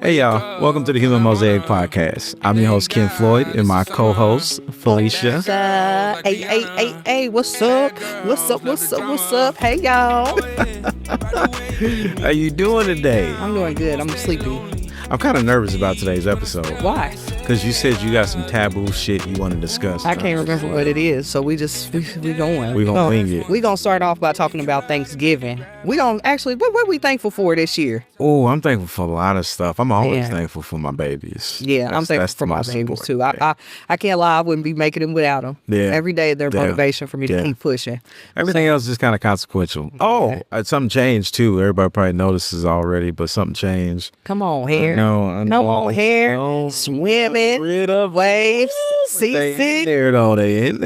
Hey y'all, welcome to the Human Mosaic Podcast. I'm your host Ken Floyd and my co-host Felecia. Hey, what's up? What's up? Hey y'all. How you doing today? I'm doing good. I'm sleepy. I'm kind of nervous about today's episode. Why? Because you said you got some taboo shit you want to discuss. I can't remember what it is, so we going. We gonna wing it. We gonna start off by talking about Thanksgiving. We gonna actually, what we thankful for this year? Oh, I'm thankful for a lot of stuff. I'm always thankful for my babies. Yeah, I'm thankful for my babies too. I can't lie, I wouldn't be making them without them. Yeah. Every day they're motivation for me to keep pushing. Everything else is kind of consequential. Something changed too. Everybody probably notices already, but something changed. Come on, hair. Come on, hair. Swimming. Rid of waves. Seasick. They in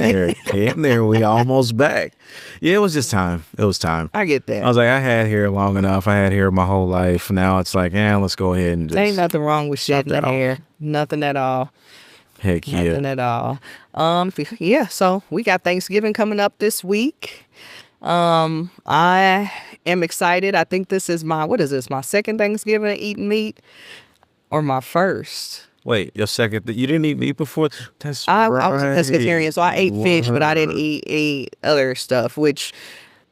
there. We almost back. Yeah, it was just time. It was time. I get that. I was like, I had hair long enough. I had hair my whole life. Now it's like, let's go ahead and just... Ain't nothing wrong with shedding the hair. Nothing at all. Heck yeah. Nothing at all. Yeah, so we got Thanksgiving coming up this week. I am excited. I think this is my second Thanksgiving eating meat or my first? Wait, your second? You didn't eat meat before? That's I was a pescatarian, so I ate fish, but I didn't eat other stuff, which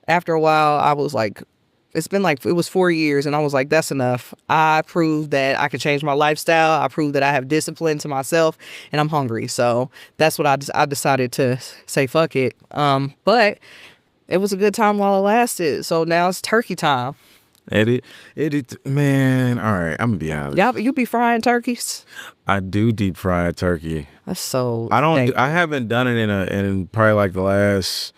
after a while I was like, it was 4 years, and I was like, that's enough. I proved that I could change my lifestyle. I proved that I have discipline to myself, and I'm hungry. So that's what I decided to say, fuck it. But it was a good time while it lasted. So now it's turkey time. Man, all right, I'm gonna be honest. Yeah, you be frying turkeys? I do deep fry turkey. That's so... I haven't done it in probably like the last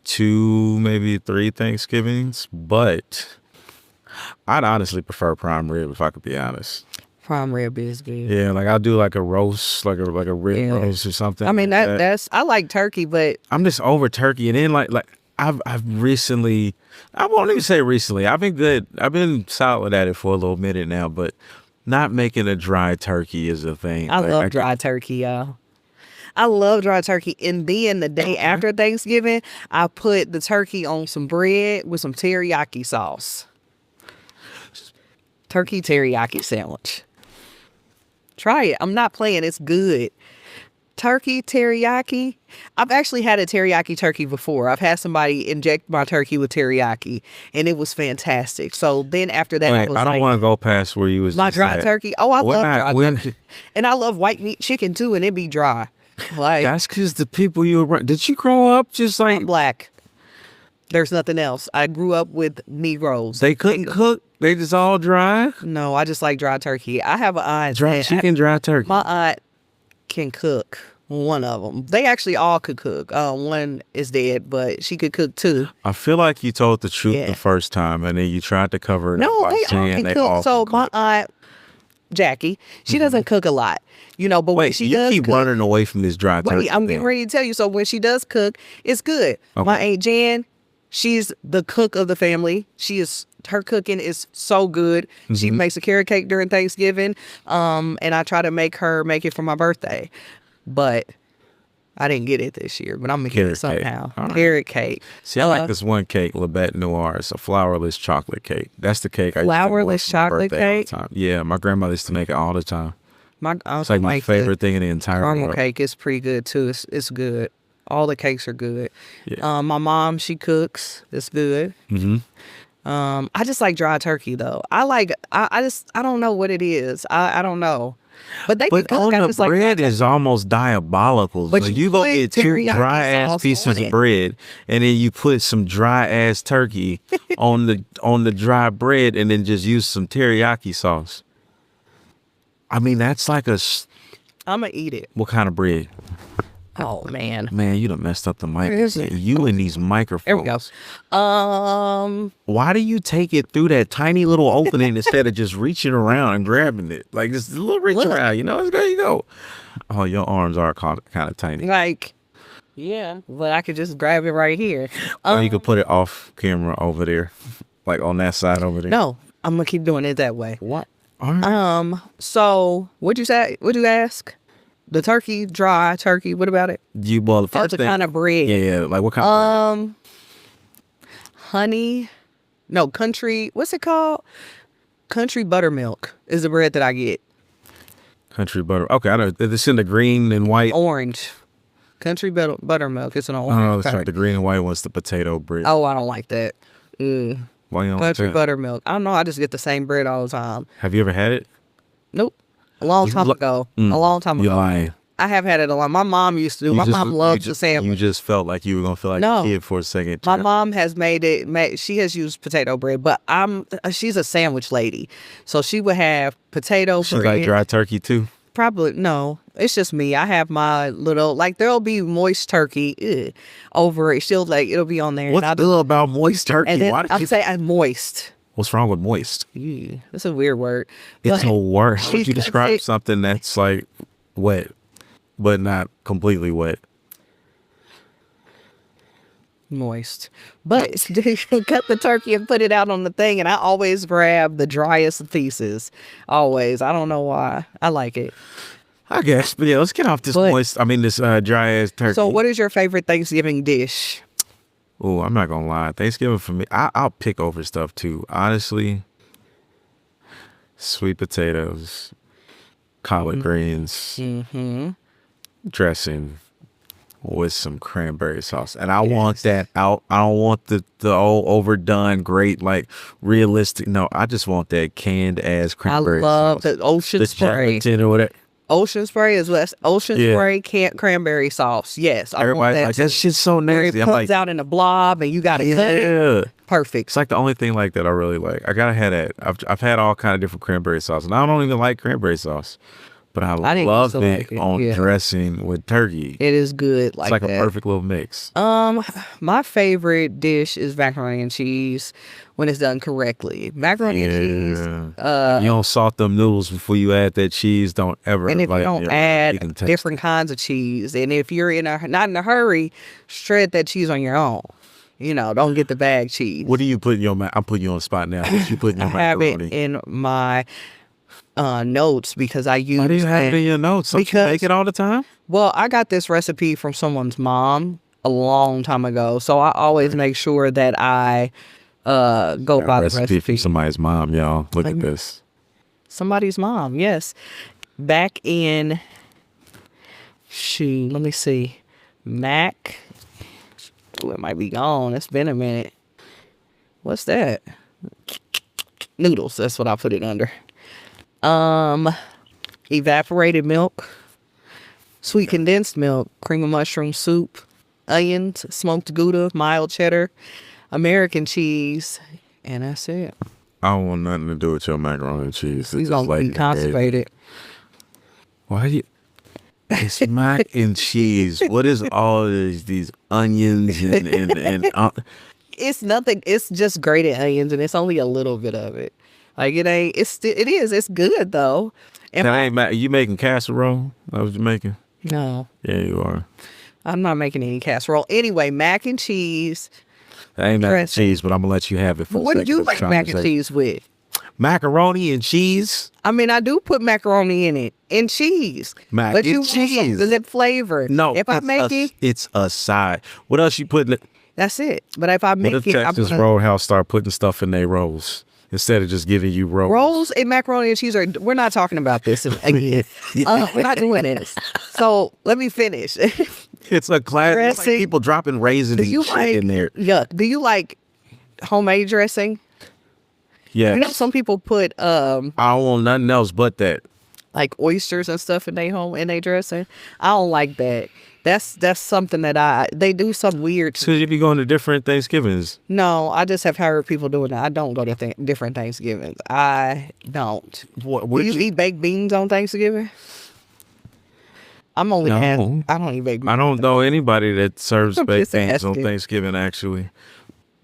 2, maybe 3 Thanksgivings, but I'd honestly prefer prime rib if I could be honest. Prime rib is good. Yeah, like I'll do like a roast, like a rib roast or something. I mean that's I like turkey, but I'm just over turkey. And then like I've recently, I won't even say recently, I've been solid at it for a little minute now, but not making a dry turkey is a thing. I love dry turkey, y'all. I love dry turkey. And then the day after Thanksgiving, I put the turkey on some bread with some teriyaki sauce. Turkey teriyaki sandwich. Try it. I'm not playing. It's good. Turkey teriyaki. I've actually had a teriyaki turkey before. I've had somebody inject my turkey with teriyaki, and it was fantastic. So then after that, I don't want to go past where you was my dry turkey. Oh, I love dry turkey. And I love white meat chicken too, and it be dry. Like that's because the people you were. Did you grow up just like black? There's nothing else. I grew up with Negroes. They couldn't cook. They just all dry. No, I just like dry turkey. I have an aunt. Dry chicken, dry turkey. My aunt can cook. One of them. They actually all could cook. One is dead, but she could cook too. I feel like you told the truth the first time, and then you tried to cover it. No, they all can cook. So my aunt Jackie, she doesn't cook a lot, but when she does, you keep running away from this dry turkey. Wait, I'm getting ready to tell you. So when she does cook, it's good. Okay. My Aunt Jan, she's the cook of the family. Her cooking is so good. Mm-hmm. She makes a carrot cake during Thanksgiving, and I try to make it for my birthday. But I didn't get it this year, but I'm going to get it somehow. Right. Carrot cake. See, I like this one cake, Labette Noir. It's a flourless chocolate cake. That's the cake I used to make flourless chocolate cake? all the time. Yeah, my grandmother used to make it all the time. It's like my favorite thing in the entire world. Caramel cake is pretty good, too. It's good. All the cakes are good. Yeah. My mom, she cooks. It's good. Mm-hmm. I just like dry turkey, though. I don't know what it is. I don't know. But on the bread is almost diabolical. But you go get 2 dry ass pieces of bread, and then you put some dry ass turkey on the dry bread, and then just use some teriyaki sauce. I mean, that's like I'm gonna eat it. What kind of bread? Oh man, you done messed up the mic. You and these microphones. There we go. Why do you take it through that tiny little opening instead of just reaching around and grabbing it? Like just a little reach around, there you go. Oh, your arms are kind of tiny. Like, yeah, but I could just grab it right here. Or you could put it off camera over there, like on that side over there. No, I'm gonna keep doing it that way. What? All right. So what'd you say? What'd you ask? The turkey, dry turkey. What about it? The first thing, kind of bread. Yeah. Like what kind of bread? Honey. No, country. What's it called? Country buttermilk is the bread that I get. Country butter. Okay, I know. It's in the green and white. Orange. Country buttermilk. It's an orange. Oh, that's right. The green and white one's the potato bread. Oh, I don't like that. Ugh. Why you don't Country like that? buttermilk. I don't know. I just get the same bread all the time. Have you ever had it? Nope. A long time ago. A long time You're ago. lying. I have had it a lot. My mom used to do. My mom loves the sandwich. You just felt like you were gonna feel like No. a kid for a second. My mom has she has used potato bread, but she's a sandwich lady. So she would have potato She bread. like dry turkey too. Probably, no. It's just me. I have my little, like, there'll be moist turkey over it. It'll be on there. What's little about moist turkey? And then Why do I'm people- saying I'm moist. What's wrong with moist? Ew, that's a weird word. It's But a word. How would you she's- describe something that's like wet, but not completely wet? Moist. But cut the turkey and put it out on the thing, and I always grab the driest pieces. Always. I don't know why. I like it. I guess. But yeah, let's get off this dry ass turkey. So what is your favorite Thanksgiving dish? Oh, I'm not gonna lie. Thanksgiving for me, I'll pick over stuff too. Honestly, sweet potatoes, collard greens, dressing with some cranberry sauce, and I want that out. I don't want the old overdone, great, like realistic. No, I just want that canned ass cranberry. I love sauce. the ocean The spray. chocolate tin or whatever. Ocean spray is less. Ocean Yeah. spray can't cranberry sauce. Yes, I want Everybody that. like that shit's so Where it nasty. I'm comes like, out in a blob and you got to cut it. yeah. Perfect. It's like the only thing like that I really like. I gotta have that. I've had all kind of different cranberry sauce, and I don't even like cranberry sauce, but I didn't love used to it like it, on yeah. dressing with turkey. It is good It's like like that. a perfect little mix. My favorite dish is macaroni and cheese when it's done correctly. Macaroni and cheese. You don't salt them noodles before you add that cheese. Don't ever. And if you don't you add can taste different kinds of cheese, and if you're not in a hurry, shred that cheese on your own. You know, don't get the bag cheese. What do you put in your? I'm putting you on the spot now. What you put in I your have macaroni? it in my notes because I use. Why do you have it in your notes? Don't you Because- make it all the time? Well, I got this recipe from someone's mom a long time ago, so I always make sure that I go by the recipe. from somebody's mom, y'all. Look at this. Somebody's mom, yes. Back in, let me see, Mac. Ooh, it might be gone. It's been a minute. What's that? Noodles. That's what I put it under. Evaporated milk, sweet condensed milk, cream of mushroom soup, onions, smoked Gouda, mild cheddar, American cheese, and that's it. I don't want nothing to do with your macaroni and cheese. We're gonna be constipated. Why do you? It's mac and cheese. What is all of these onions and It's nothing. It's just grated onions, and it's only a little bit of it. Like it ain't. It is. It's good though. And that ain't you making casserole? That was you making? no, Yeah, you are. I'm not making any casserole. Anyway, mac and cheese. That ain't mac and Dressing. cheese, but I'm gonna let you have it for What a do you second. like mac and cheese with? Macaroni and cheese. I mean, I do put macaroni in it and cheese. Mac but and you cheese. Is it flavor? No, If I it's make a, it, it's a side. What else you put? that's it. But if I What make if it, I'm Texas gonna, Roadhouse start putting stuff in their rolls instead of just giving you rolls? rolls and macaroni and cheese are. We're not talking about this again. We're not doing this. So let me finish. It's a class. It's like Dressing. people dropping raisins Do and you shit like? in there. Yeah. Do you like homemade dressing? Yeah, You know, some people put I don't want nothing else but that. like oysters and stuff in their dressing. I don't like that. That's something that they do some weird. So if you going to different Thanksgivings, No, I just have heard people doing that. I don't go to different Thanksgivings. I don't. what? Do you eat baked beans on Thanksgiving? I'm only No. I don't eat baked beans. I don't know anybody that serves I'm baked just beans on asking. Thanksgiving. Actually,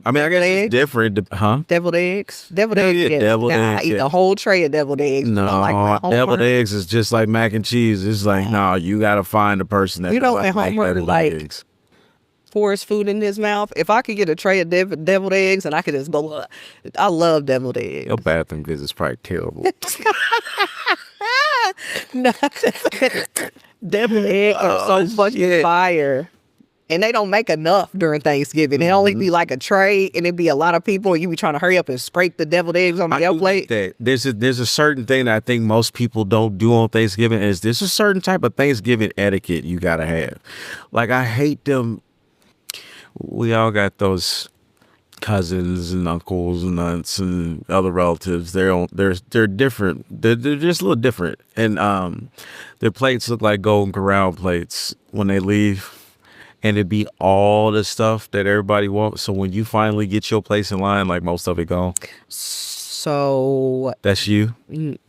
I mean, I guess it's Eggs? different, huh? Deviled eggs. Deviled Hell eggs. yeah, yes. deviled Nah, eggs, I eat yeah. the whole tray of deviled eggs. No, I like my deviled homework. eggs is just like mac and cheese. It's like, no, you got to find the person that You know, doesn't at homework, deviled like- eggs. Pours food in his mouth. If I could get a tray of deviled eggs and I could just go, I love deviled eggs. Your bathroom visit's probably terrible. No. Deviled eggs are so fucking fire. And they don't make enough during Thanksgiving. It only be like a tray, and it be a lot of people, and you be trying to hurry up and scrape the deviled eggs on your plate. That. There's a certain thing that I think most people don't do on Thanksgiving is there's a certain type of Thanksgiving etiquette you gotta have. Like, I hate them. We all got those cousins and uncles and aunts and other relatives. They're different. They're just a little different, and their plates look like Golden Corral plates when they leave. And it'd be all the stuff that everybody wants. So when you finally get your place in line, like, most of it gone. So that's you,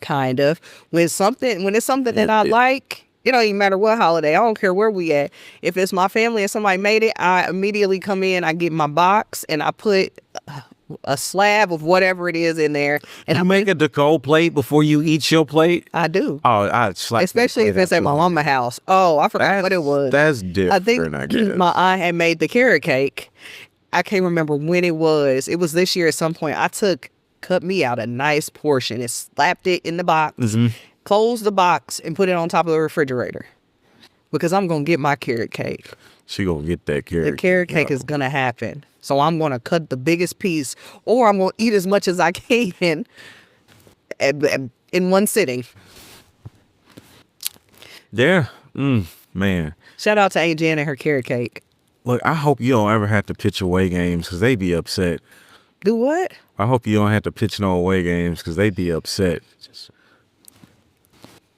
kind of. When it's something that I like, it don't even matter what holiday. I don't care where we at. If it's my family and somebody made it, I immediately come in. I get my box and I put a slab of whatever it is in there. And I make a decor plate before you eat your plate. I do. Oh, I'd slap. Especially if it's at my mama's house. Oh, I forgot what it was. That's different. I think my aunt had made the carrot cake. I can't remember when it was. It was this year at some point. Cut me out a nice portion and slapped it in the box, closed the box, and put it on top of the refrigerator. Because I'm going to get my carrot cake. She going to get that carrot cake. The carrot cake is going to happen. So I'm going to cut the biggest piece, or I'm going to eat as much as I can in one sitting. Yeah. Man. Shout out to Aunt Jan and her carrot cake. Look, I hope you don't ever have to pitch away games because they be upset. Do what? I hope you don't have to pitch no away games because they be upset.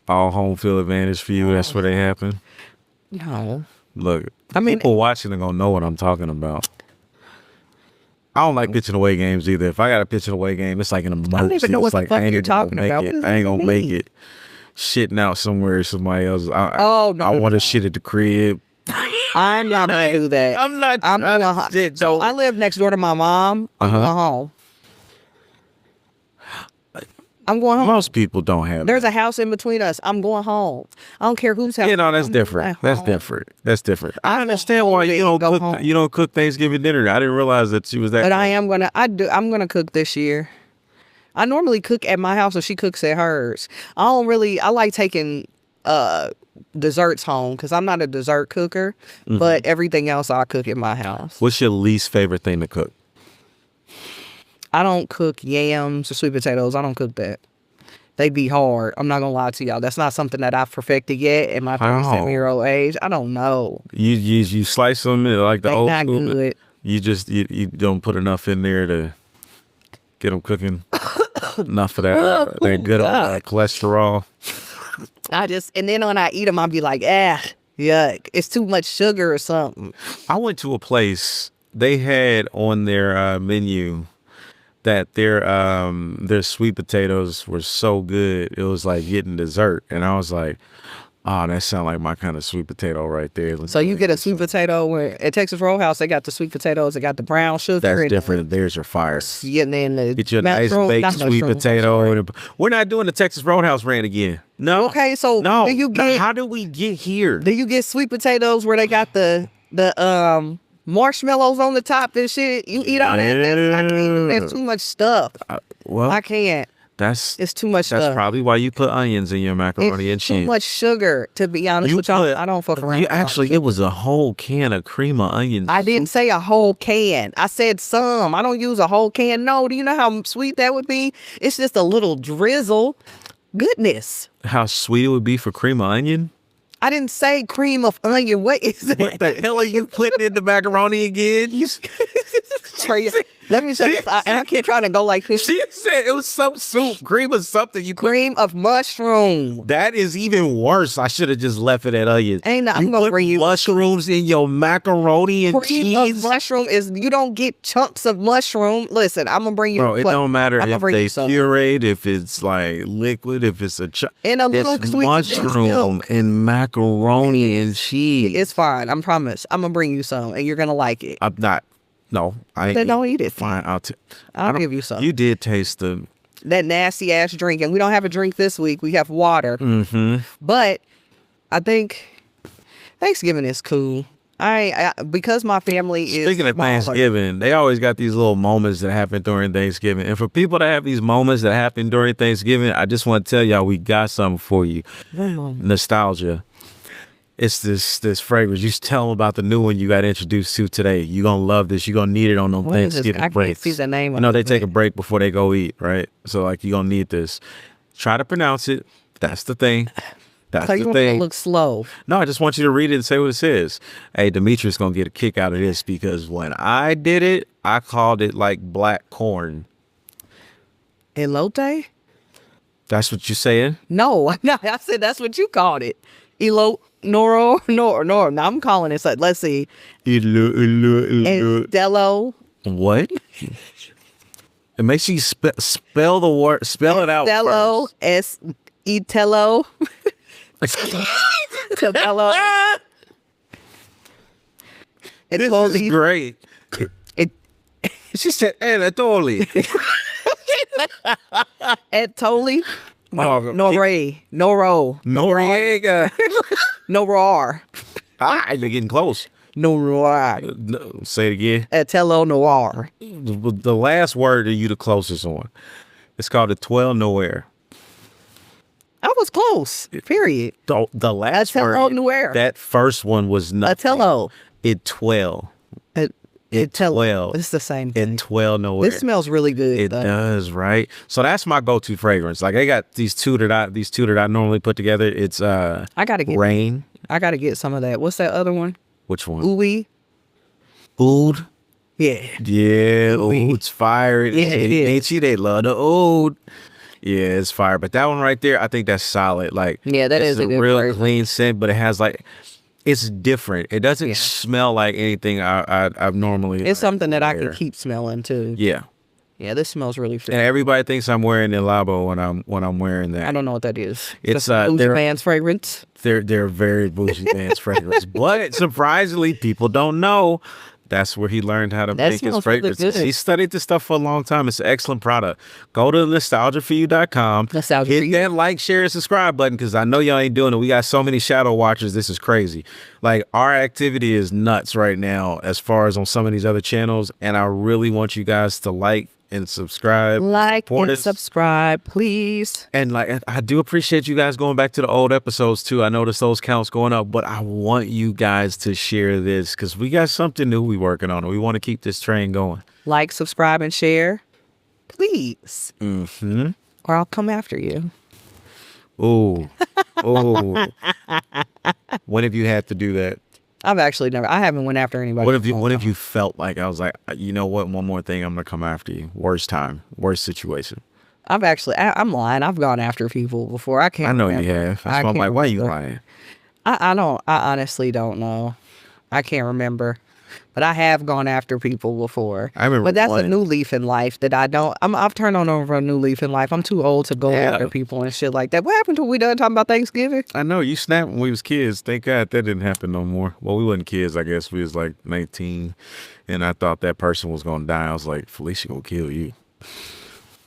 All home field advantage for you. That's where they happen. No. Look, people watching are going to know what I'm talking about. I don't like pitching away games either. If I got to pitch an away game, it's like an emergency. I don't even know what the fuck you're talking about. I ain't going to make it. Shitting out somewhere somebody else. I want to shit at the crib. I'm not going to do that. I'm not. So I live next door to my mom. I'm going home. I'm going home. Most people don't have There's a house in between us. I'm going home. I don't care whose house. That's different. That's different. I understand why you don't cook Thanksgiving dinner. I didn't realize that she was that. But I'm gonna cook this year. I normally cook at my house, so she cooks at hers. I like taking desserts home because I'm not a dessert cooker, but everything else I cook at my house. What's your least favorite thing to cook? I don't cook yams or sweet potatoes. I don't cook that. They be hard. I'm not gonna lie to y'all. That's not something that I've perfected yet in my 37-year-old age. I don't know. You slice them like the old school. Good. You don't put enough in there to get them cooking. Enough of that. They're good on cholesterol. And then when I eat them, I'll be like, yuck. It's too much sugar or something. I went to a place. They had on their menu that their sweet potatoes were so good. It was like getting dessert. And I was like, oh, that sounds like my kind of sweet potato right there. So you get a sweet potato at Texas Roadhouse. They got the sweet potatoes. They got the brown sugar. That's different. Theirs are fire. Yeah, and then get you a nice baked sweet potato. We're not doing the Texas Roadhouse rant again. No. Okay, so no. How do we get here? Do you get sweet potatoes where they got the marshmallows on the top and shit? You eat all that? That's too much stuff. I can't. It's too much stuff. That's probably why you put onions in your macaroni and cheese. Too much sugar, to be honest with y'all. I don't fuck around. It was a whole can of cream of onions. I didn't say a whole can. I said some. I don't use a whole can. No, do you know how sweet that would be? It's just a little drizzle. Goodness. How sweet it would be for cream of onion? I didn't say cream of onion. What is that? What the hell are you putting in the macaroni again? Let me say this. And I can't try to go like this. She said it was some soup. Cream of something. Cream of mushroom. That is even worse. I should have just left it at onions. I'm going to bring you mushrooms in your macaroni and cheese. Cream of mushroom is, you don't get chunks of mushroom. Listen, I'm going to bring you. Bro, it don't matter if they puree, if it's like liquid, if it's a and a little sweet mushroom and macaroni and cheese. It's fine. I promise. I'm going to bring you some and you're going to like it. I'm not. No, I ain't. Then don't eat it. Fine, I'll give you some. You did taste that nasty ass drink, and we don't have a drink this week. We have water. But I think Thanksgiving is cool. Because my family is. Speaking of Thanksgiving, they always got these little moments that happen during Thanksgiving, and for people that have these moments that happen during Thanksgiving, I just want to tell y'all we got something for you. Nostalgia. It's this fragrance. You tell them about the new one you got introduced to today. You're going to love this. You're going to need it on them Thanksgiving breaks. I can't see the name of it. You know, they take a break before they go eat, right? So, like, you're going to need this. Try to pronounce it. That's the thing. That's the thing. Look slow. No, I just want you to read it and say what it says. Hey, Demetrius going to get a kick out of this because when I did it, I called it like black corn. Elote? That's what you're saying? No, I said that's what you called it. Nor. Now I'm calling it. Let's see. Estelo. What? It makes you spell the word. Spell it out. Estelo. Etelo. Estelo. This is great. She said, "Etoli." Etoli. Noriega. Norar. They're getting close. Noir. No, say it again. Etelo Noir. The last word are you the closest on. It's called a 12 Noir. I was close. Period. The last word. Noir. That first one was nothing. Etelo. It 12. It 12. It's the same thing. It 12 Noir. This smells really good. It does, right? So that's my go-to fragrance. Like I got these two that I normally put together. It's I gotta get Rain. I gotta get some of that. What's that other one? Which one? Ooey. Oud. Yeah. Yeah. Oud's fire. Yeah, it is. Ain't you? They love the oud. Yeah, it's fire. But that one right there, I think that's solid. Like, yeah, that is a good real version. clean scent, but it has like, it's different. It doesn't smell like anything I've normally. It's something that I can keep smelling too. Yeah. Yeah, this smells really good. And everybody thinks I'm wearing El Labo when I'm wearing that. I don't know what that is. It's bougie man's fragrance. They're very bougie man's fragrance, but surprisingly, people don't know. That's where he learned how to make his fragrances. Really, he studied this stuff for a long time. It's an excellent product. Go to nostalgiaforyou.com. Hit that like, share, and subscribe button because I know y'all ain't doing it. We got so many shadow watchers. This is crazy. Like, our activity is nuts right now as far as on some of these other channels, and I really want you guys to like and subscribe. Like and subscribe, please. And like, I do appreciate you guys going back to the old episodes too. I noticed those counts going up, but I want you guys to share this because we got something new we working on. We want to keep this train going. Like, subscribe, and share, please. Mm-hmm. Or I'll come after you. Oh, when have you had to do that? I've actually never. I haven't went after anybody. What if you felt like I was like, you know what? One more thing, I'm gonna come after you. Worst time, worst situation. I'm lying. I've gone after people before. I can't. I know you have. That's why I'm like, why are you lying? I honestly don't know. I can't remember. But I have gone after people before. I remember. But that's a new leaf in life that I don't. I've turned on over a new leaf in life. I'm too old to go after people and shit like that. What happened to we done talking about Thanksgiving? I know you snapped when we was kids. Thank God that didn't happen no more. Well, we wasn't kids. I guess we was like 19, and I thought that person was gonna die. I was like, Felecia gonna kill you.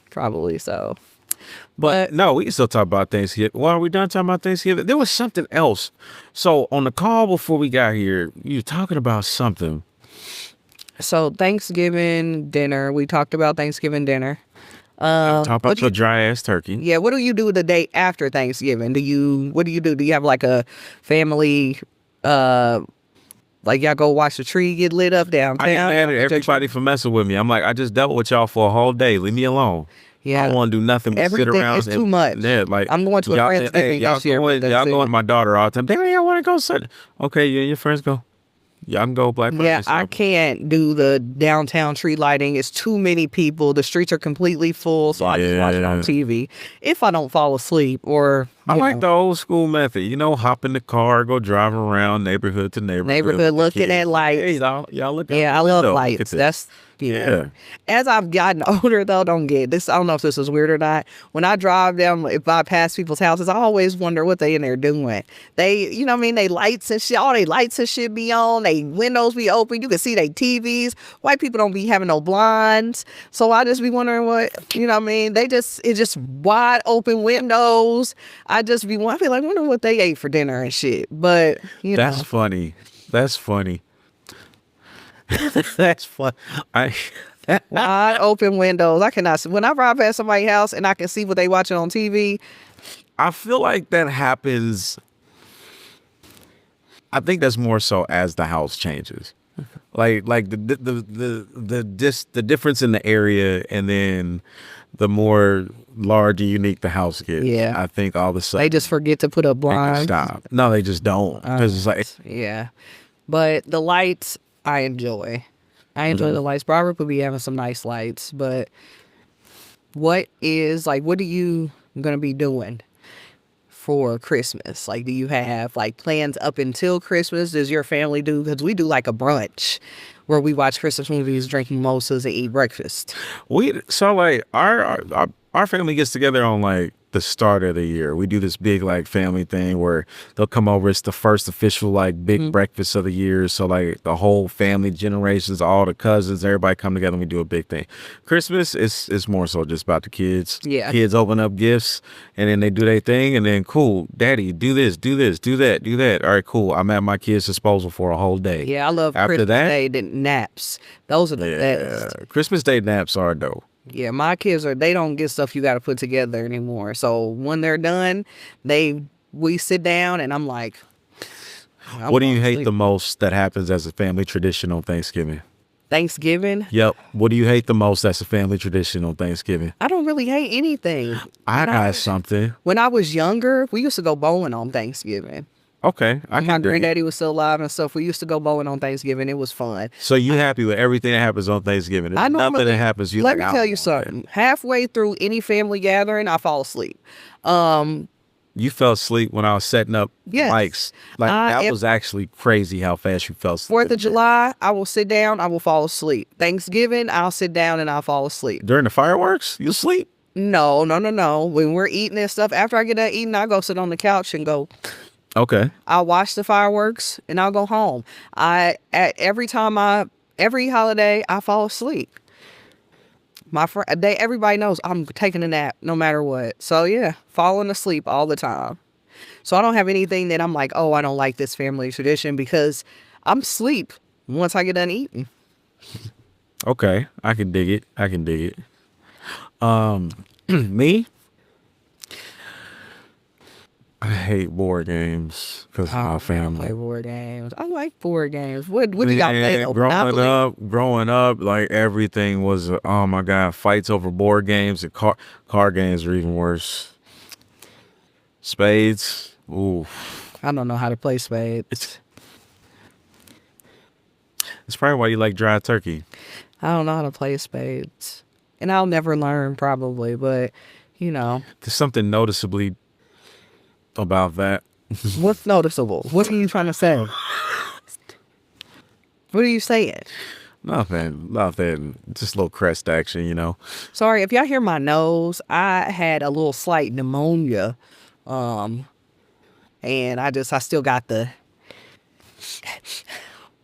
Probably so. But no, we can still talk about Thanksgiving. Well, are we done talking about Thanksgiving? There was something else. So on the call before we got here, you were talking about something. So Thanksgiving dinner, we talked about Thanksgiving dinner. Talk about your dry ass turkey. Yeah, what do you do the day after Thanksgiving? What do you do? Do you have like a family, like y'all go watch the tree get lit up downtown? I ain't mad at everybody for messing with me. I'm like, I just dealt with y'all for a whole day. Leave me alone. Yeah, I don't want to do nothing but sit around. It's too much. Yeah, like I'm going to a friend's thing. Y'all going with my daughter all the time. Damn, y'all want to go? Okay, you and your friends go. Y'all can go Black Friday. Yeah, I can't do the downtown tree lighting. It's too many people. The streets are completely full, so I just watch it on TV. If I don't fall asleep or... I like the old school method. You know, hop in the car, go drive around neighborhood to neighborhood. Neighborhood looking at lights. Hey, y'all look at Yeah, I love lights. That's... Yeah. As I've gotten older, though, don't get this. I don't know if this is weird or not. When I drive down, if I pass people's houses, I always wonder what they in there doing. They, you know what I mean? They lights and shit, all they lights and shit be on. They windows be open. You can see they TVs. White people don't be having no blinds. So I just be wondering what, you know what I mean? It's just wide open windows. I be like, wonder what they ate for dinner and shit. But, you know. That's funny. That's funny. That's fun. Wide open windows. I cannot see. When I drive past somebody's house and I can see what they watching on TV. I feel like that happens I think that's more so as the house changes. Like the difference in the area, and then the more large and unique the house gets. Yeah. I think all of a sudden They just forget to put up they blinds. stop. No, they just don't. Because it's like, Yeah. But the lights, I enjoy. I enjoy the lights. Robert would be having some nice lights. But what are you going to be doing for Christmas? Like, do you have like plans up until Christmas? Does your family do? Because we do like a brunch where we watch Christmas movies, drink mimosas, and eat breakfast. Our family gets together on like the start of the year. We do this big like family thing where they'll come over. It's the first official like big breakfast of the year. So like the whole family, generations, all the cousins, everybody come together and we do a big thing. Christmas is more so just about the kids. Yeah. Kids open up gifts and then they do their thing and then cool, daddy, do this, do that. All right, cool. I'm at my kids' disposal for a whole day. Yeah, I love After Christmas that, Day naps. Those are the best. Christmas Day naps are dope. Yeah, my kids they don't get stuff you got to put together anymore. So when they're done, we sit down and I'm like, what do you hate the most that happens as a family tradition on Thanksgiving? Thanksgiving? Yep. What do you hate the most that's a family tradition on Thanksgiving? I don't really hate anything. I got something. When I was younger, we used to go bowling on Thanksgiving. Okay. My granddaddy was still alive and stuff. We used to go bowling on Thanksgiving. It was fun. So you happy with everything that happens on Thanksgiving? There's nothing that happens. Let me tell you something. Halfway through any family gathering, I fall asleep. You fell asleep when I was setting up mics. Like that was actually crazy how fast you fell asleep. 4th of July, I will sit down. I will fall asleep. Thanksgiving, I'll sit down and I'll fall asleep. During the fireworks, you sleep? No. When we're eating and stuff, after I get done eating, I go sit on the couch and go. Okay. I'll watch the fireworks and I'll go home. Every holiday, I fall asleep. Everybody knows I'm taking a nap no matter what. So yeah, falling asleep all the time. So I don't have anything that I'm like, oh, I don't like this family tradition because I'm asleep once I get done eating. Okay, I can dig it. Me? I hate board games because of my family. I play board games. I like board games. What do y'all play? Growing up, like everything was, oh my God, fights over board games and car games are even worse. Spades, ooh. I don't know how to play spades. It's probably why you like dry turkey. I don't know how to play spades. And I'll never learn probably, but you know. There's something noticeably about that. What's noticeable? What are you trying to say? What are you saying? Nothing. Just a little crest action, you know. Sorry, if y'all hear my nose, I had a little slight pneumonia. And I still got the...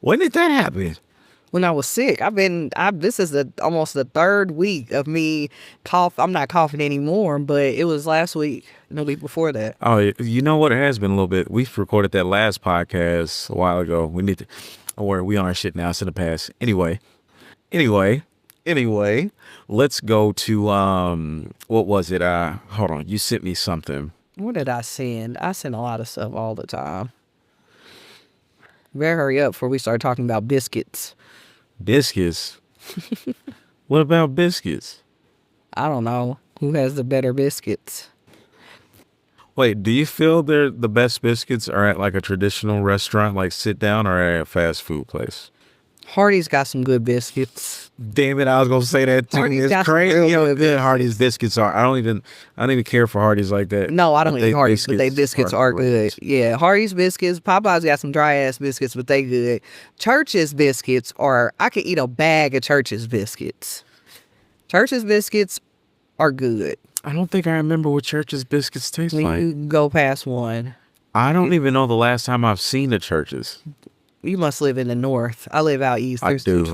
When did that happen? When I was sick. This is almost the 3rd week of me I'm not coughing anymore, but it was last week, the week before that. Oh, you know what? It has been a little bit. We've recorded that last podcast a while ago. We need to, or we on our shit now. It's in the past. Anyway, let's go to, what was it? Hold on. You sent me something. What did I send? I send a lot of stuff all the time. Better hurry up before we start talking about biscuits. Biscuits? What about biscuits? I don't know. Who has the better biscuits? Wait, do you feel the best biscuits are at like a traditional restaurant, like sit down, or at a fast food place? Hardee's got some good biscuits. Damn it, I was gonna say that too. Hardee's it's crazy how good Hardee's biscuits are. I don't even care for Hardee's like that. No, I don't eat Hardee's, but they biscuits are good. Yeah, Hardee's biscuits. Popeye's got some dry ass biscuits, but they good. Church's biscuits I could eat a bag of Church's biscuits. Church's biscuits are good. I don't think I remember what Church's biscuits taste like. You go past one. I don't even know the last time I've seen the Church's. You must live in the north. I live out east. There's two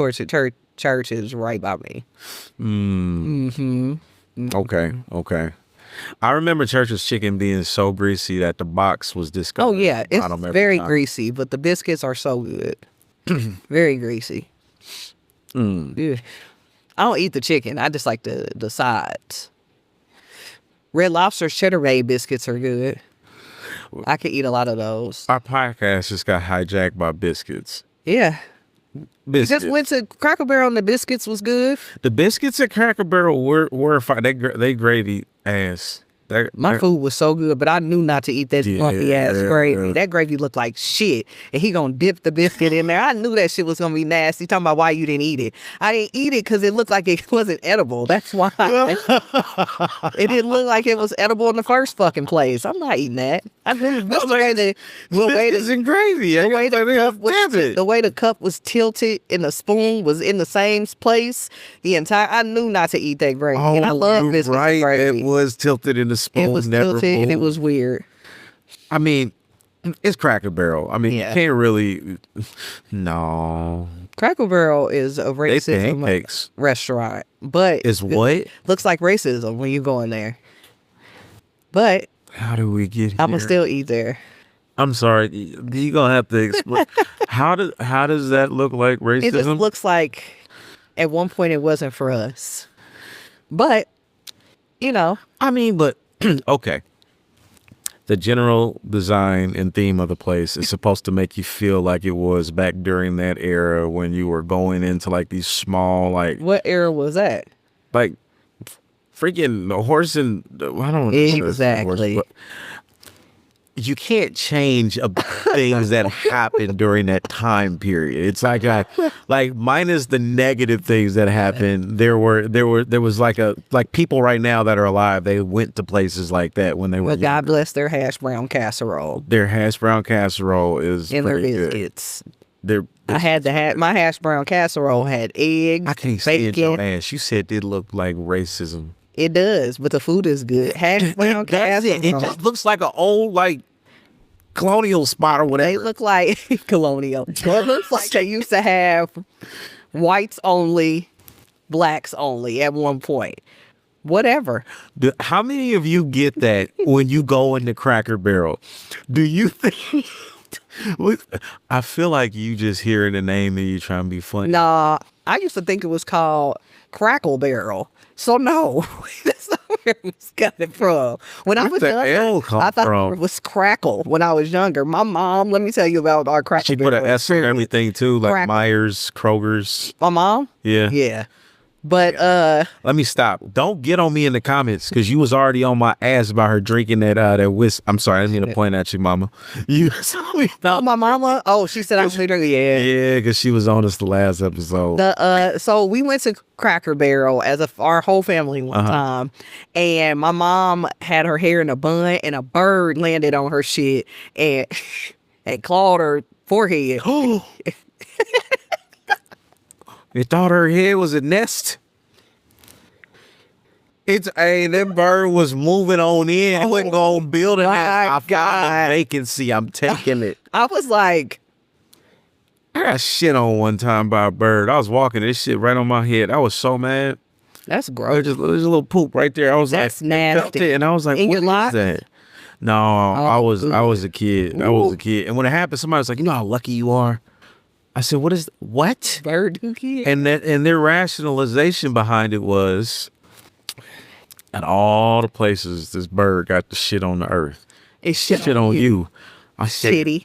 churches right by me. Okay. I remember Church's chicken being so greasy that the box was discolored. Oh, yeah. It's very greasy, but the biscuits are so good. Very greasy. Yeah. I don't eat the chicken. I just like the sides. Red Lobster's Cheddar Bay biscuits are good. I could eat a lot of those. Our podcast just got hijacked by biscuits. Yeah. Biscuits. Just went to Cracker Barrel and the biscuits was good. The biscuits at Cracker Barrel were fine. They gravy ass. My food was so good, but I knew not to eat that funky ass gravy. That gravy looked like shit. And he gonna dip the biscuit in there. I knew that shit was gonna be nasty. Talking about why you didn't eat it. I didn't eat it because it looked like it wasn't edible. That's why. It didn't look like it was edible in the first fucking place. I'm not eating that. I didn't. Biscuits and gravy. The way the cup was tilted and the spoon was in the same place, I knew not to eat that gravy. And I love biscuits and gravy. It was tilted in the spoon. It was tilted and it was weird. I mean, it's Cracker Barrel. I mean, you can't really. No. Cracker Barrel is a racism restaurant, but it's what looks like racism when you go in there. But how do we get here? I'm gonna still eat there. I'm sorry. You gonna have to explain. How does that look like racism? It just looks like at one point it wasn't for us, but I mean, but okay. The general design and theme of the place is supposed to make you feel like it was back during that era when you were going into like these small like. What era was that? Like freaking the horse and I don't know exactly. Horse, you can't change things that happened during that time period. It's like minus the negative things that happened. There was like people right now that are alive. They went to places like that when they were. But God bless their hash brown casserole. Their hash brown casserole is and pretty their biscuits. Good. I had my hash brown casserole had eggs. I can't stand your ass. You said it looked like racism. It does, but the food is good. Hash brown casserole. It just looks like an old like colonial spot or whatever. They look like colonial. It looks like they used to have whites only, blacks only at one point. Whatever. How many of you get that when you go into Cracker Barrel? Do you think? I feel like you just hearing the name and you trying to be funny. Nah, I used to think it was called Crackle Barrel. So no, that's not where it was coming from. When I was younger, I thought it was Crackle when I was younger. My mom, let me tell you about our Crackle. She put an S in everything too, like Crackle. Myers, Kroger's. My mom? Yeah. But let me stop. Don't get on me in the comments because you was already on my ass about her drinking that whiskey. I'm sorry, I didn't mean to point at you, mama. You saw me. My mama. Oh, she said I should drink. Yeah, because she was on us the last episode. So we went to Cracker Barrel as our whole family one time, and my mom had her hair in a bun, and a bird landed on her shit and clawed her forehead. You thought her head was a nest? That bird was moving on in. I wasn't going to build it. I got a vacancy. I'm taking it. I was like, I got shit on one time by a bird. I was walking this shit right on my head. I was so mad. That's gross. There's a little poop right there. I was that's nasty. And I was like, what is that? No, I was a kid. Ooh. I was a kid. And when it happened, somebody was like, you know how lucky you are? I said, what? Bird dookie? And their rationalization behind it was, at all the places this bird got the shit on the earth. It shit on you. I said,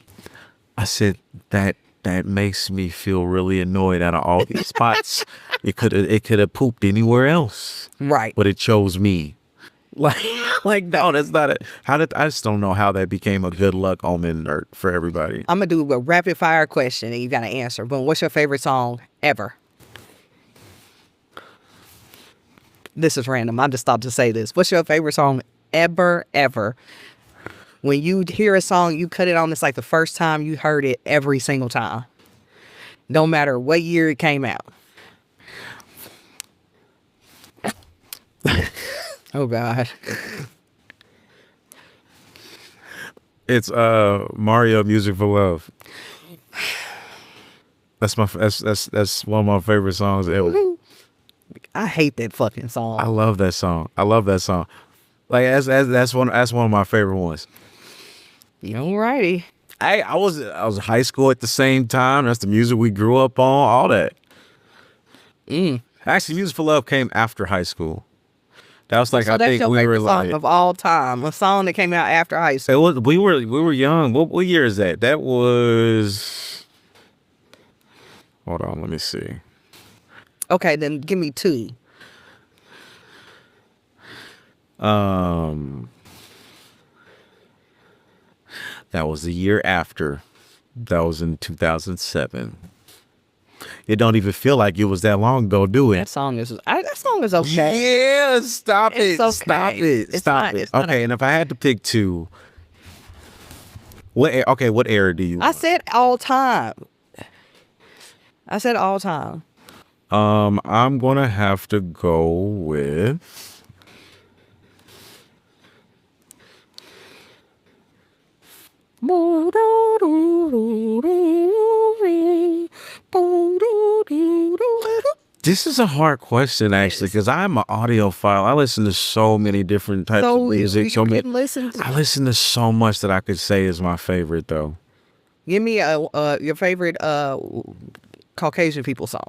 that makes me feel really annoyed out of all these spots. It could have pooped anywhere else. Right. But it chose me. Like no, that's not it. I just don't know how that became a good luck omen for everybody. I'm gonna do a rapid fire question and you gotta answer. Boom. What's your favorite song ever? This is random. I just thought to say this. What's your favorite song ever? When you hear a song, you cut it on. It's like the first time you heard it every single time. No matter what year it came out. Oh God. It's Mario Music for Love. That's one of my favorite songs ever. I hate that fucking song. I love that song. Like that's one of my favorite ones. Alrighty. I was in high school at the same time. That's the music we grew up on, all that. Actually, Music for Love came after high school. That was like, So I that's think your we were favorite song like, of all time. A song that came out after high school. it was, we were young. What year is that? That was, hold on, let me see. Okay, then give me 2. That was the year after. That was in 2007. It don't even feel like it was that long ago, do it? That song is okay. Yeah, stop It's it. okay. Stop it. It's Stop not- it. it's not Okay, and if I had to pick 2, what era do you I want? said all time. I said all time. I'm gonna have to go with this is a hard question actually, because I'm an audiophile. I listen to so many different types of music. You So many. can listen to. I listen to so much that I could say is my favorite though. Give me your favorite Caucasian people song.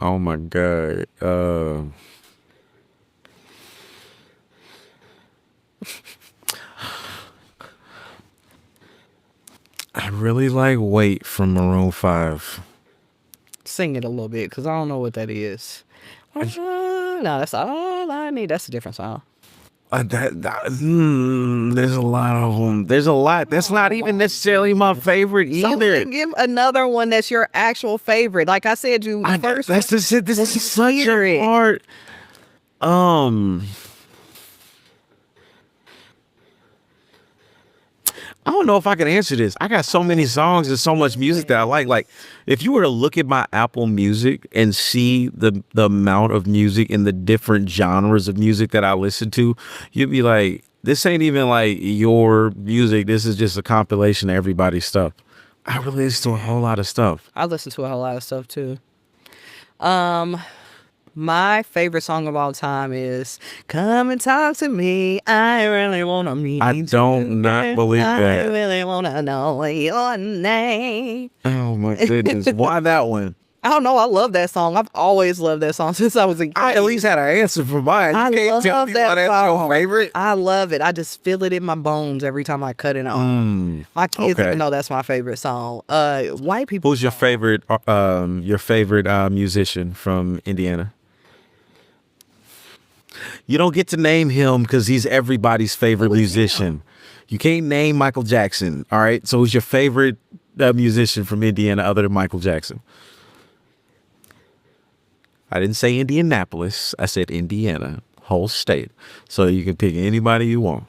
Oh my God. I really like Wait from Maroon 5. Sing it a little bit, because I don't know what that is. No, that's all I need. That's a different song. There's a lot of them. There's a lot. That's not even necessarily my favorite So either. give another one that's your actual favorite. Like I said, first. That's the shit. This is such a hard. I don't know if I can answer this. I got so many songs and so much music that I like. Like, if you were to look at my Apple Music and see the amount of music and the different genres of music that I listen to, you'd be like, this ain't even like your music. This is just a compilation of everybody's stuff. I really listen to a whole lot of stuff. I listen to a whole lot of stuff too. My favorite song of all time is "Come and Talk to Me." I really wanna meet. I don't not believe I that. really wanna know your name. Oh my goodness. Why that one? I don't know. I love that song. I've always loved that song since I was a kid. I at least had an answer for mine. I You can't love tell me that why that's song. your favorite. I love it. I just feel it in my bones every time I cut it on. My kids okay. even know that's my favorite song. White people. Who's your favorite musician from Indiana? You don't get to name him because he's everybody's favorite musician. You can't name Michael Jackson. All right. So who's your favorite musician from Indiana other than Michael Jackson? I didn't say Indianapolis. I said Indiana, whole state. So you can pick anybody you want.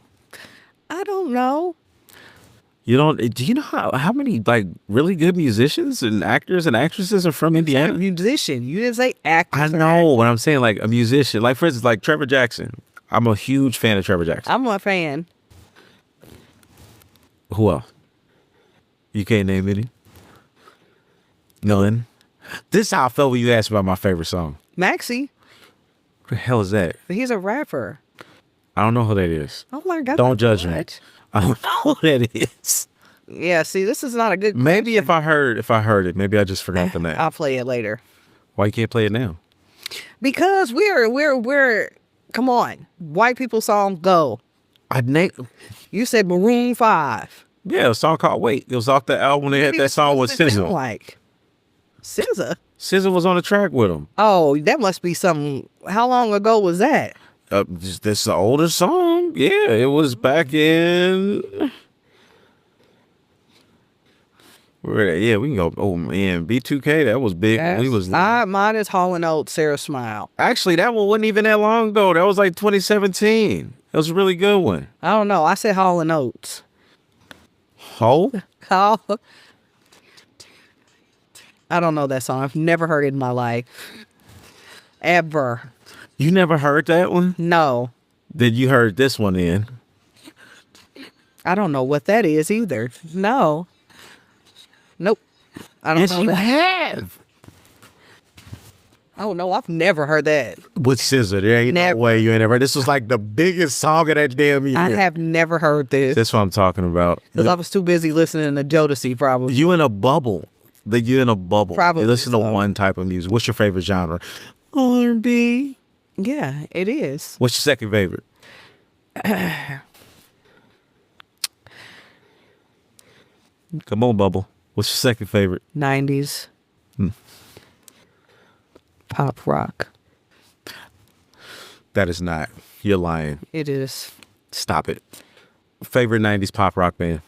I don't know. You don't? Do you know how many like really good musicians and actors and actresses are from Indiana? Musician. You didn't say actor. I know what I'm saying. Like a musician, like for instance, like Trevor Jackson. I'm a huge fan of Trevor Jackson. I'm a fan. Who else? You can't name any? None? This is how I felt when you asked about my favorite song. Maxie. What the hell is that? He's a rapper. I don't know who that is. Oh my God. Don't judge me. What? I don't know who that is. Yeah, see, this is not a good. Maybe if I heard it, maybe I just forgot the name. I'll play it later. Why you can't play it now? Because we're come on. White people song go. You said Maroon 5. Yeah, a song called Wait. It was off the album. They had that song with What's it sound SZA. like SZA. SZA was on the track with him. Oh, that must be some. How long ago was that? This is the older song. Yeah, it was back in. Yeah, we can go. Oh man, B2K, that was big. We was mine is Hall and Oates, Sarah Smile. actually that one wasn't even that long ago. That was like 2017. That was a really good one. I don't know. I said Hall and Oates. Oh, Hall. I don't know that song. I've never heard it in my life. Ever. you never heard that one? No. Then you heard this one in? I don't know what that is either. No. Nope. I don't know that. have. Oh no, I've never heard that. With Scissor. There ain't no way you ain't ever. This was like the biggest song of that damn year. I have never heard this. That's what I'm talking about. Because I was too busy listening to Jodeci, probably. You in a bubble. You in a bubble. Probably You listen to so. one type of music. What's your favorite genre? R&B. Yeah, it is. What's your second favorite? Come on, Bubble. What's your second favorite? 90s. Pop rock. That is not. You're lying. It is. Stop it. Favorite 90s pop rock band?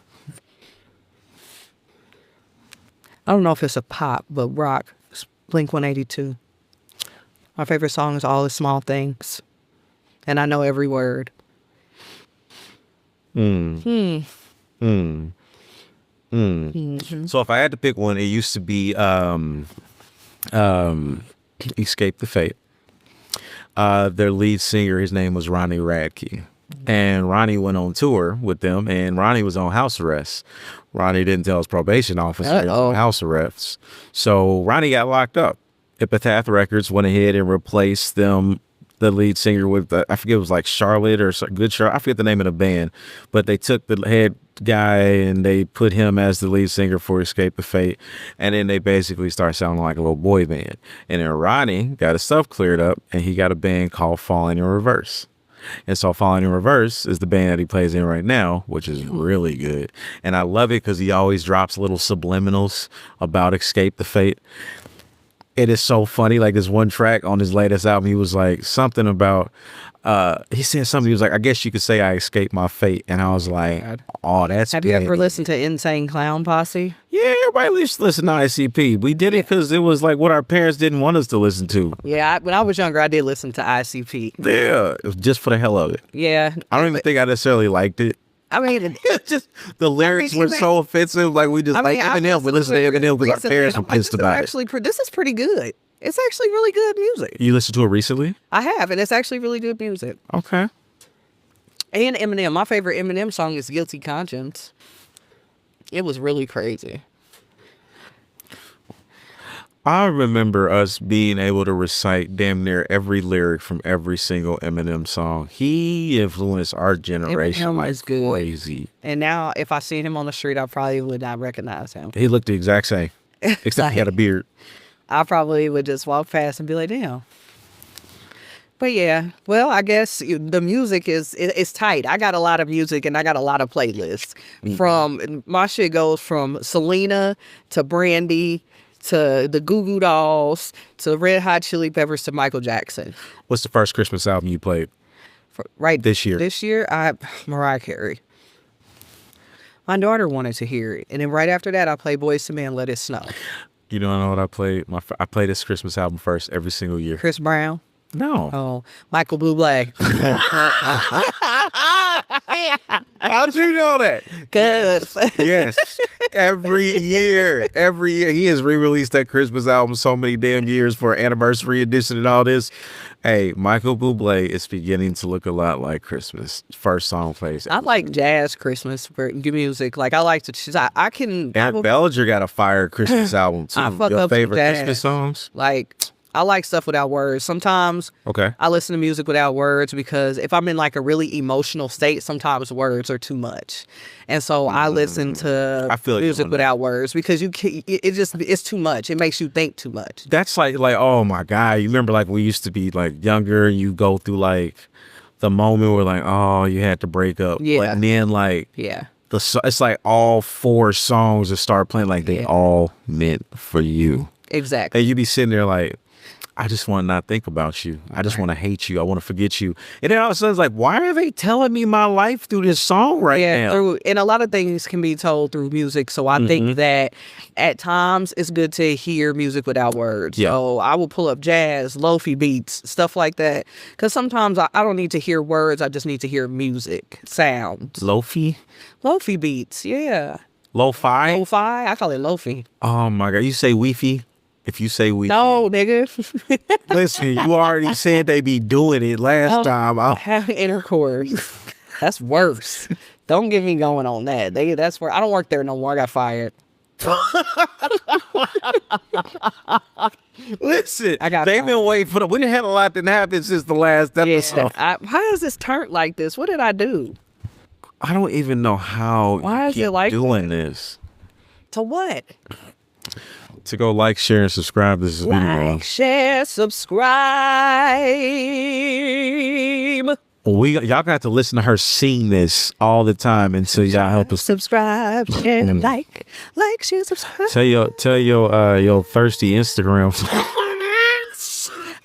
I don't know if it's a pop, but rock. It's Blink-182. My favorite song is All the Small Things. And I know every word. So if I had to pick one, it used to be Escape the Fate. Their lead singer, his name was Ronnie Radke. And Ronnie went on tour with them, and Ronnie was on house arrest. Ronnie didn't tell his probation officer he was on house arrests. So Ronnie got locked up. Epitaph Records went ahead and replaced them, the lead singer, with, I forget, it was like Charlotte or Good Charlotte. I forget the name of the band. But they took the head guy and they put him as the lead singer for Escape the Fate. And then they basically start sounding like a little boy band. And then Ronnie got his stuff cleared up, and he got a band called Falling in Reverse. And so Falling in Reverse is the band that he plays in right now, which is really good. And I love it because he always drops little subliminals about Escape the Fate. It is so funny. Like this one track on his latest album, he was like something about, he said something, he was like, I guess you could say I escaped my fate. And I was like, oh, that's Have you ever listened to Insane Clown Posse? Yeah, everybody used to listen to ICP. We did it because it was like what our parents didn't want us to listen to. Yeah, when I was younger, I did listen to ICP. Yeah, it was just for the hell of it. Yeah. I don't even think I necessarily liked it. I mean, It's just the lyrics were so offensive. Like we just like Eminem. We listen to Eminem because our parents were pissed about it. This is pretty good. It's actually really good music. You listened to it recently? I have, and it's actually really good music. Okay. And Eminem. My favorite Eminem song is Guilty Conscience. It was really crazy. I remember us being able to recite damn near every lyric from every single Eminem song. He influenced our generation Eminem like is good. crazy. And now, if I seen him on the street, I probably would not recognize him. He looked the exact same, except he had a beard. I probably would just walk past and be like, damn. But yeah, well, I guess the music is tight. I got a lot of music and I got a lot of playlists. My shit goes from Selena to Brandy to the Goo Goo Dolls to Red Hot Chili Peppers to Michael Jackson. What's the first Christmas album you played? This year? This year, Mariah Carey. My daughter wanted to hear it. And then right after that, I played Boyz II Men, Let It Snow. You don't know what I played? I play this Christmas album first every single year. Chris Brown. No. Oh, Michael Bublé. How'd you know that? Cause Yes. Every year. He has re-released that Christmas album so many damn years for anniversary edition and all this. Hey, Michael Bublé is beginning to look a lot like Christmas. First song plays. I like jazz Christmas music. Like I like to. I can. Matt Bellinger got a fire Christmas album too. I fuck Your up some favorite jazz. Christmas songs? Like I like stuff without words. Sometimes I listen to music without words because if I'm in like a really emotional state, sometimes words are too much. And so I listen to music without words because it's too much. It makes you think too much. That's like, oh my God. You remember like we used to be like younger and you go through like the moment where like, oh, you had to break up. Yeah. And then like, yeah. It's like all 4 songs that start playing like they all meant for you. Exactly. And you be sitting there like, I just want to not think about you. I just want to hate you. I want to forget you. And then all of a sudden it's like, why are they telling me my life through this song now? And a lot of things can be told through music. So I think that at times it's good to hear music without words. Yeah. So I will pull up jazz, lofi beats, stuff like that. Because sometimes I don't need to hear words. I just need to hear music, sounds. Lofi? Lofi beats, yeah. Lo-fi? Lo-fi? I call it lofi. Oh my God. You say Wi-Fi? If you say we no, nigga. Listen, you already said they be doing it last time. Having intercourse. That's worse. Don't get me going on that. That's where I don't work there no more. I got fired. Listen, I got they've been waiting for we didn't have a lot that happened since the last episode. How does this turn like this? What did I do? I don't even know how Why you is keep it like doing this. To what? To go like, share, and subscribe. This is Like, share, subscribe. y'all got to listen to her sing this all the time until y'all help us. Subscribe and like, share, subscribe. Tell your thirsty Instagram.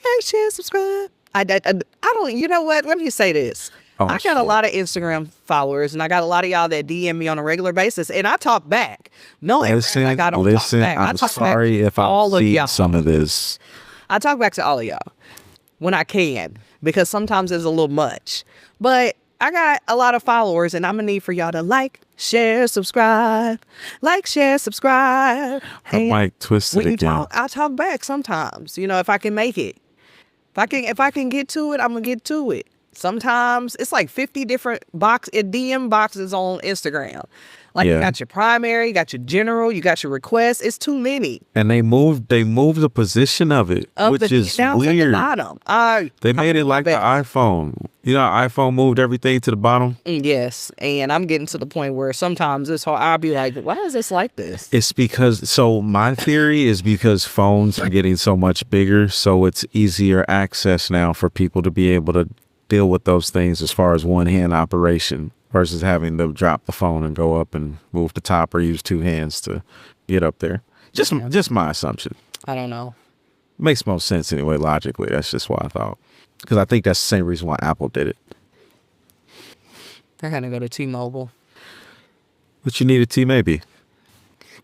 Like, share, subscribe. I don't. You know what? Let me say this. Oh, I got a lot of Instagram followers, and I got a lot of y'all that DM me on a regular basis, and I talk back. No, listen, I don't talk back. I'm sorry if I see some of this. I talk back to all of y'all when I can, because sometimes it's a little much. But I got a lot of followers, and I'm gonna need for y'all to like, share, subscribe, like, share, subscribe. Her mic twisted again. I talk back sometimes. You know, if I can make it, if I can get to it, I'm gonna get to it. Sometimes it's like 50 different DM boxes on Instagram. Like you got your primary, you got your general, you got your requests. It's too many. And they moved the position of it, which is down weird. to the bottom. They made it like the iPhone. You know, iPhone moved everything to the bottom. Yes, and I'm getting to the point where sometimes it's hard. I'll be like, why is this like this? It's because, so my theory is because phones are getting so much bigger, so it's easier access now for people to be able to deal with those things as far as one-hand operation versus having to drop the phone and go up and move the top or use two hands to get up there. Just my assumption. I don't know. Makes most sense anyway, logically. That's just what I thought. Because I think that's the same reason why Apple did it. I gotta go to T-Mobile. But you need a T maybe.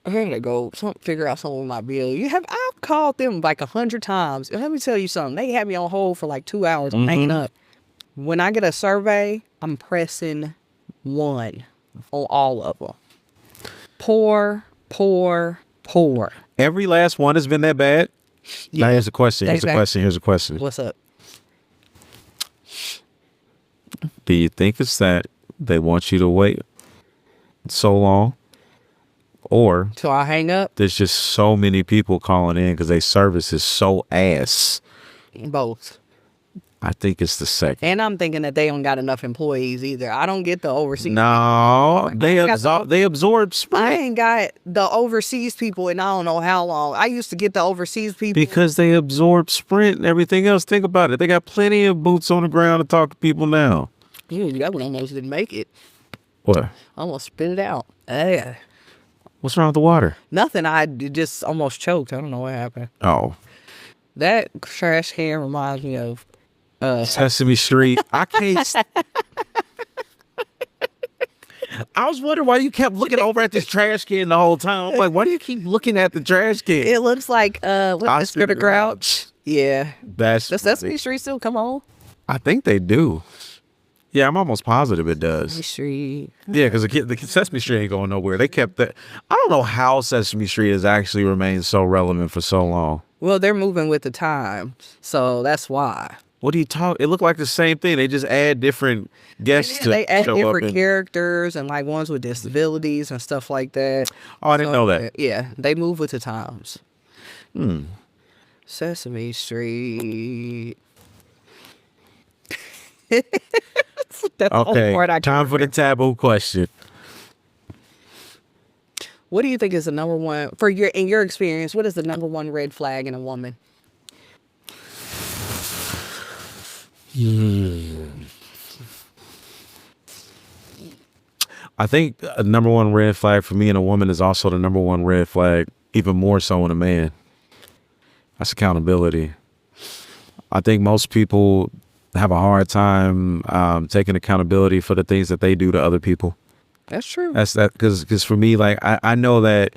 I gotta go figure out something with my bill. I've called them like 100 times. And let me tell you something. They had me on hold for like 2 hours. I'm hanging up. When I get a survey, I'm pressing 1 on all of them. Poor. Every last one has been that bad? Yeah. Now here's a question. Here's a question. What's up? Do you think it's that they want you to wait so long? Or Till I hang up? there's just so many people calling in because their service is so ass? Both. I think it's the second. And I'm thinking that they don't got enough employees either. I don't get the overseas. No, they absorb Sprint. I ain't got the overseas people in I don't know how long. I used to get the overseas people. Because they absorb Sprint and everything else. Think about it. They got plenty of boots on the ground to talk to people now. That one almost didn't make it. What? Almost spit it out. What's wrong with the water? Nothing. I just almost choked. I don't know what happened. Oh. That trash can reminds me of Sesame Street. I can't. I was wondering why you kept looking over at this trash can the whole time. I'm like, why do you keep looking at the trash can? It looks like Oscar the Grouch. Yeah. Does Sesame Street still come on? I think they do. Yeah, I'm almost positive it does. Sesame Street. Yeah, because the Sesame Street ain't going nowhere. They kept that. I don't know how Sesame Street has actually remained so relevant for so long. Well, they're moving with the time, so that's why. What do you talk? It looked like the same thing. They just add different guests to They add show different up characters and like ones with disabilities and stuff like that. Oh, I didn't know that. Yeah, they move with the times. Sesame Street. That's the whole part I time for the taboo question. What do you think is the number one in your experience? What is the number one red flag in a woman? I think a number one red flag for me in a woman is also the number one red flag, even more so in a man. That's accountability. I think most people have a hard time taking accountability for the things that they do to other people. That's true. Because for me, like I know that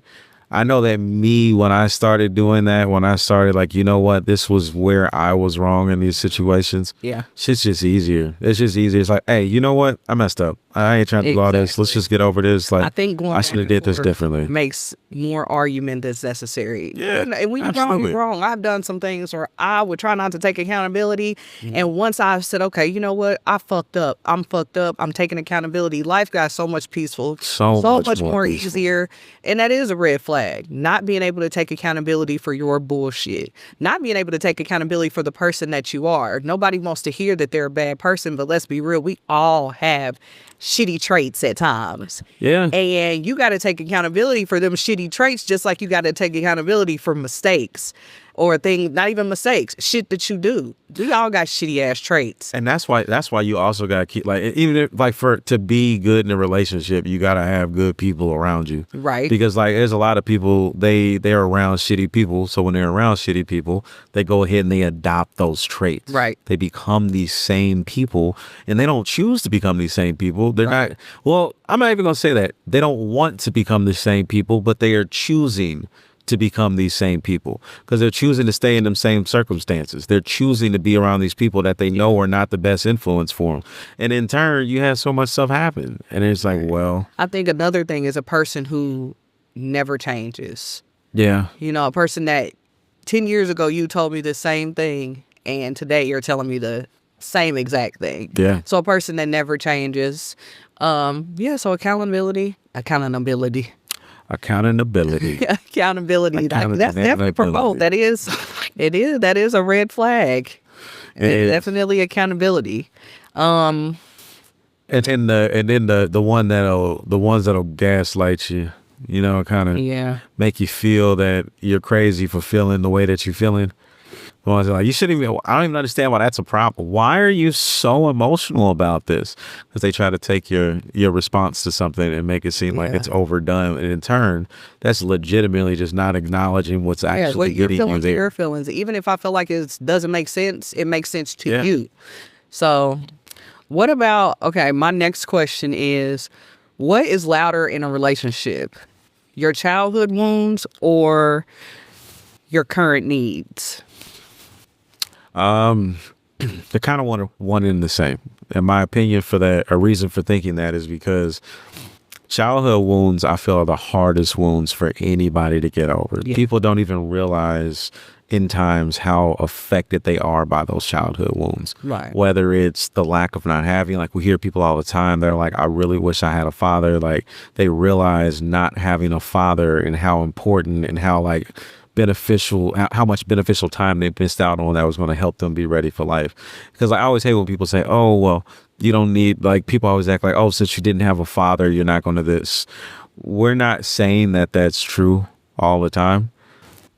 me, when I started doing that, when I started like, you know what, this was where I was wrong in these situations. Yeah. Shit's just easier. It's just easier. It's like, hey, you know what? I messed up. I ain't trying to do all this. Let's just get over this. Like, I think I should have did this differently. Makes more argument that's necessary. Yeah, and when you're wrong. I've done some things where I would try not to take accountability, and once I said, okay, you know what, I fucked up. I'm fucked up. I'm taking accountability. Life got so much peaceful, so much more easier, and that is a red flag. Not being able to take accountability for your bullshit. Not being able to take accountability for the person that you are. Nobody wants to hear that they're a bad person, but let's be real, we all have shitty traits at times. Yeah. And you got to take accountability for them shitty traits, just like you got to take accountability for mistakes or things, not even mistakes, shit that you do. We all got shitty ass traits. And that's why you also got to keep, like, even if, like, to be good in a relationship, you got to have good people around you. Right. Because, like, there's a lot of people, they're around shitty people. So when they're around shitty people, they go ahead and they adopt those traits. Right. They become these same people, and they don't choose to become these same people. They're not, well, I'm not even going to say that. They don't want to become the same people, but they are choosing to become these same people because they're choosing to stay in them same circumstances. They're choosing to be around these people that they know are not the best influence for them. And in turn, you have so much stuff happen. And it's like, well, I think another thing is a person who never changes. Yeah. You know, a person that 10 years ago, you told me the same thing. And today you're telling me the same exact thing. Yeah. So a person that never changes. So accountability. Accountability. Accountability. That's definitely promote. That is a red flag. Definitely accountability. And then the ones that'll gaslight you, you know, kind of make you feel that you're crazy for feeling the way that you're feeling. The ones that are like, you shouldn't even, I don't even understand why that's a problem. Why are you so emotional about this? Because they try to take your response to something and make it seem like it's overdone. And in turn, that's legitimately just not acknowledging what's actually getting you there. Your feelings. Even if I feel like it doesn't make sense, it makes sense to you. So what about, my next question is, what is louder in a relationship? Your childhood wounds or your current needs? They're kind of one and the same. In my opinion, for that, a reason for thinking that is because childhood wounds, I feel, are the hardest wounds for anybody to get over. Yeah. People don't even realize in times how affected they are by those childhood wounds. Right. Whether it's the lack of not having, like we hear people all the time, they're like, I really wish I had a father. Like they realize not having a father and how important and how like beneficial, how much beneficial time they missed out on that was going to help them be ready for life. Because I always hate when people say, oh, well, you don't need, like people always act like, oh, since you didn't have a father, you're not going to this. We're not saying that that's true all the time,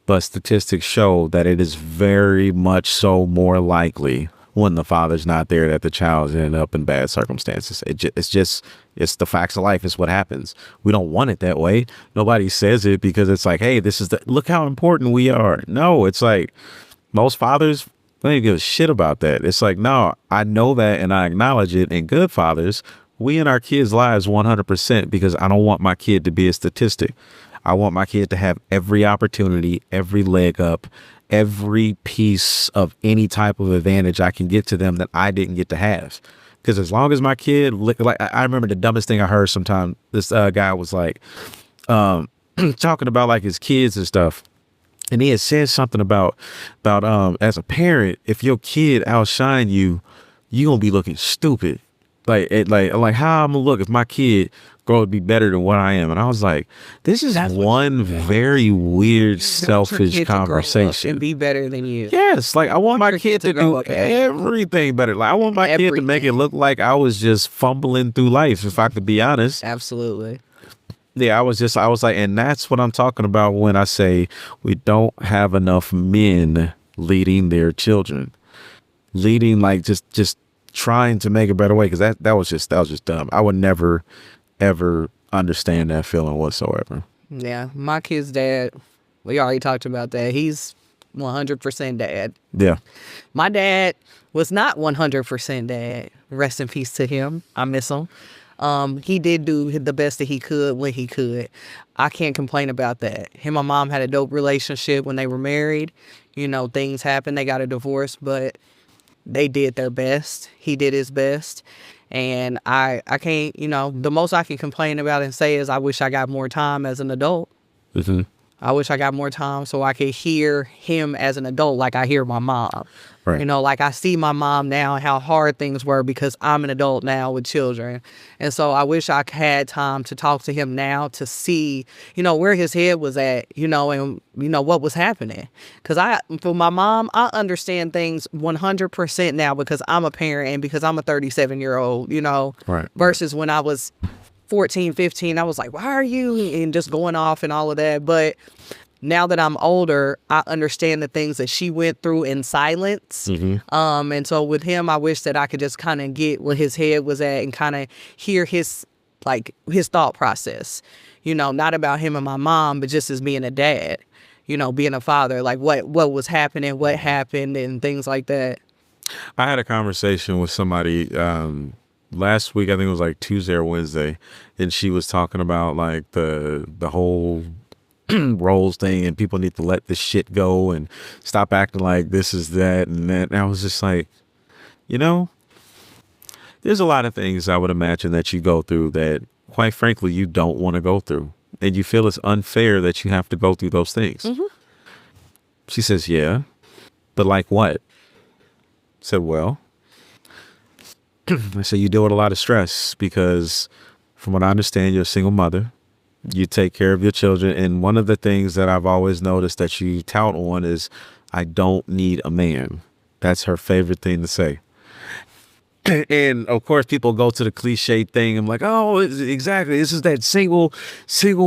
but statistics show that it is very much so more likely when the father's not there that the child's end up in bad circumstances. It's the facts of life. It's what happens. We don't want it that way. Nobody says it because it's like, hey, look how important we are. No, it's like most fathers, they don't give a shit about that. It's like, no, I know that and I acknowledge it. And good fathers, we in our kids' lives 100% because I don't want my kid to be a statistic. I want my kid to have every opportunity, every leg up, every piece of any type of advantage I can get to them that I didn't get to have. Because as long as my kid, like I remember the dumbest thing I heard sometime, this guy was like talking about like his kids and stuff. And he had said something about as a parent, if your kid outshine you, you gonna be looking stupid. Like how I'm gonna look if my kid grow to be better than what I am. And I was like, this is one very weird, selfish conversation. And be better than you. Yes, like I want my kid to do everything better. Like I want my kid to make it look like I was just fumbling through life, if I could be honest. Absolutely. Yeah, I was like, and that's what I'm talking about when I say we don't have enough men leading their children. Leading, like just trying to make a better way, because that was just dumb. I would never ever understand that feeling whatsoever. Yeah, my kid's dad, we already talked about that. He's 100% dad. Yeah. My dad was not 100% dad. Rest in peace to him. I miss him. He did do the best that he could when he could. I can't complain about that. Him and my mom had a dope relationship when they were married. You know, things happened. They got a divorce, but they did their best. He did his best. And I can't, the most I can complain about and say is I wish I got more time as an adult. Mm-hmm. I wish I got more time so I could hear him as an adult like I hear my mom. Right. Like I see my mom now and how hard things were because I'm an adult now with children. And so I wish I had time to talk to him now to see, where his head was at, and, what was happening. Because for my mom, I understand things 100% now because I'm a parent and because I'm a 37-year-old, Right. versus when I was 14, 15, I was like, why are you? And just going off and all of that. But now that I'm older, I understand the things that she went through in silence. Mm-hmm. And so with him, I wish that I could just kind of get where his head was at and kind of hear his thought process, not about him and my mom, but just as being a dad, being a father, like what was happening, what happened and things like that. I had a conversation with somebody last week. I think it was like Tuesday or Wednesday, and she was talking about like the whole roles thing, and people need to let this shit go and stop acting like this is that and that. And I was just like, there's a lot of things I would imagine that you go through that, quite frankly, you don't want to go through, and you feel it's unfair that you have to go through those things. Mm-hmm. She says, yeah, but like what? I said, well, I said, you deal with a lot of stress because from what I understand, you're a single mother. You take care of your children. And one of the things that I've always noticed that you tout on is, I don't need a man. That's her favorite thing to say. And of course, people go to the cliche thing. I'm like, oh, exactly. This is that single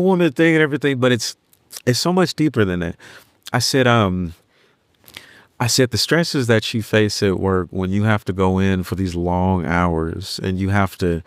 woman thing and everything. But it's so much deeper than that. I said the stresses that you face at work when you have to go in for these long hours and you have to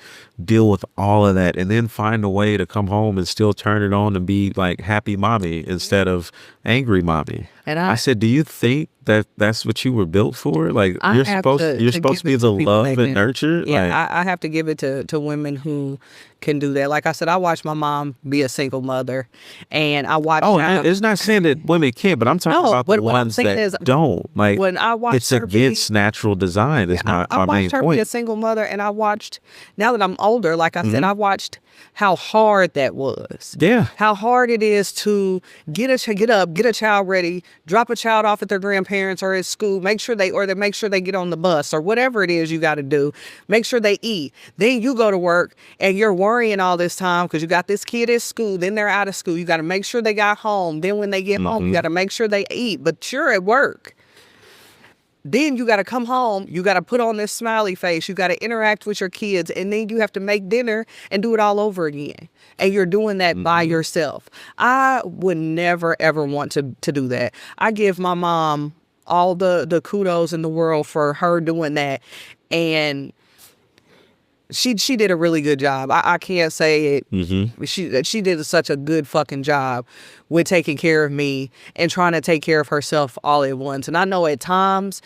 deal with all of that and then find a way to come home and still turn it on and be like happy mommy instead of angry mommy. And I said, do you think that that's what you were built for? Like you're supposed to be the love and nurture. Yeah, I have to give it to women who can do that. Like I said, I watched my mom be a single mother, and I watched. Oh, it's not saying that women can't, but I'm talking about the ones that don't. Like when I watched, it's against natural design. That's my main point. I watched her be a single mother, and I watched. Now that I'm older, like I said, I watched how hard that was. Yeah, how hard it is to get a child ready, drop a child off at their grandparents or at school, make sure they get on the bus or whatever it is you got to do, make sure they eat. Then you go to work and you're worrying all this time because you got this kid at school, then they're out of school. You got to make sure they got home. Then when they get home, you got to make sure they eat, but you're at work. Then you got to come home. You got to put on this smiley face. You got to interact with your kids. And then you have to make dinner and do it all over again. And you're doing that by yourself. I would never, ever want to do that. I give my mom all the kudos in the world for her doing that. And she did a really good job. I can't say it. She did such a good fucking job with taking care of me and trying to take care of herself all at once. And I know at times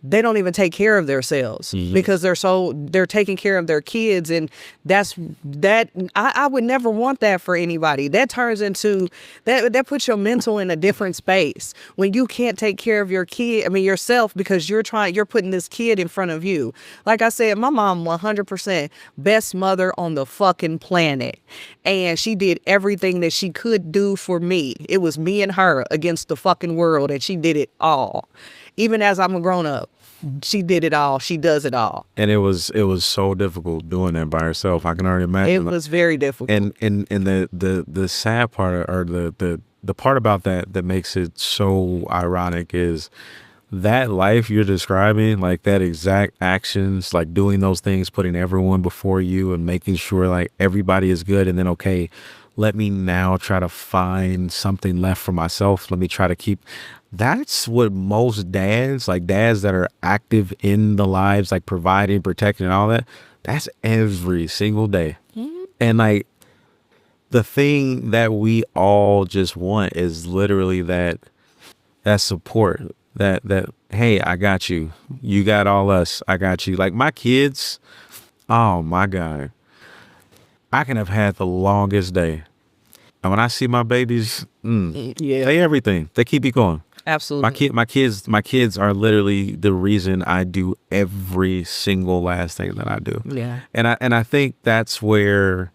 they don't even take care of themselves because they're taking care of their kids. And I would never want that for anybody. That turns into, that puts your mental in a different space when you can't take care of yourself because you're putting this kid in front of you. Like I said, my mom 100% best mother on the fucking planet. And she did everything that she could do for me. It was me and her against the fucking world, and she did it all. Even as I'm a grown up, she did it all. She does it all. And it was so difficult doing that by herself. I can already imagine. It was very difficult. And the sad part or the part about that makes it so ironic is that life you're describing, like that exact actions, like doing those things, putting everyone before you and making sure like everybody is good. And then, okay, let me now try to find something left for myself. Let me try to keep. That's what most dads, like dads that are active in the lives, like providing, protecting and all that, that's every single day. And like the thing that we all just want is literally that support, that, hey, I got you. You got all us. I got you. Like my kids, oh my God. I can have had the longest day. And when I see my babies, they everything. They keep me going. Absolutely. My kids are literally the reason I do every single last thing that I do. Yeah. And I think that's where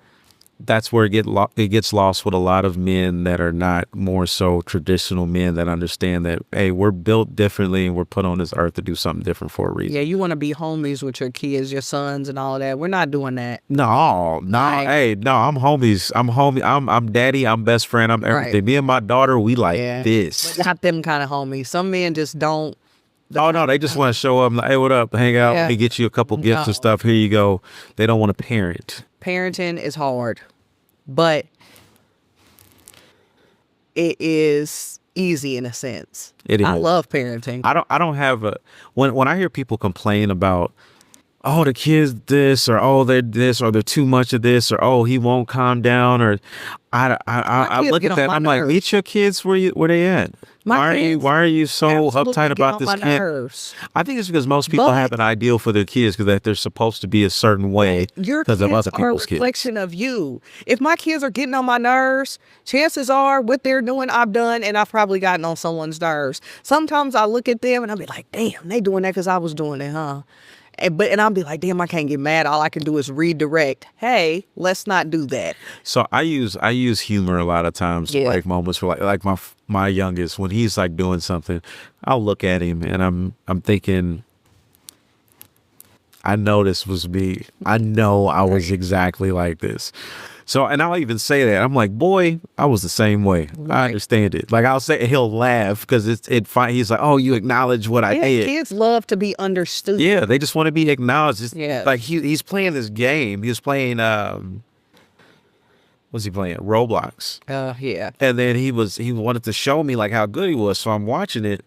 it gets lost with a lot of men that are not more so traditional men that understand that, hey, we're built differently and we're put on this earth to do something different for a reason. Yeah, you want to be homies with your kids, your sons, and all of that. We're not doing that. No, hey, no, I'm homies. I'm daddy. I'm best friend. I'm everything. Right. Me and my daughter, we like this. But not them kind of homies. Some men just don't. Oh no, they just want to show up. Like, hey, what up? Hang out. Yeah. Let me get you a couple gifts and stuff. Here you go. They don't want to parent. Parenting is hard, but it is easy in a sense. It is. I love parenting. I don't have a when I hear people complain about, oh, the kids this, or oh, they're this, or they're too much of this, or oh, he won't calm down, or I look at that. I'm like, meet your kids where they at. Why are you so uptight about this kid? I think it's because most people have an ideal for their kids because that they're supposed to be a certain way because of other people's kids. Are a reflection of you. If my kids are getting on my nerves, chances are what they're doing, I've done, and I've probably gotten on someone's nerves. Sometimes I look at them and I'll be like, damn, they doing that because I was doing it, huh? And I'll be like, damn, I can't get mad. All I can do is redirect. Hey, let's not do that. So I use humor a lot of times, like moments for like my youngest, when he's like doing something, I'll look at him and I'm thinking, I know this was me. I know I was exactly like this. So, and I'll even say that. I'm like, boy, I was the same way. I understand it. Like, I'll say, he'll laugh because he's like, oh, you acknowledge what I did. Kids love to be understood. Yeah, they just want to be acknowledged. Like, he's playing this game. He was playing, what's he playing? Roblox. Yeah. And then he wanted to show me, like, how good he was. So I'm watching it.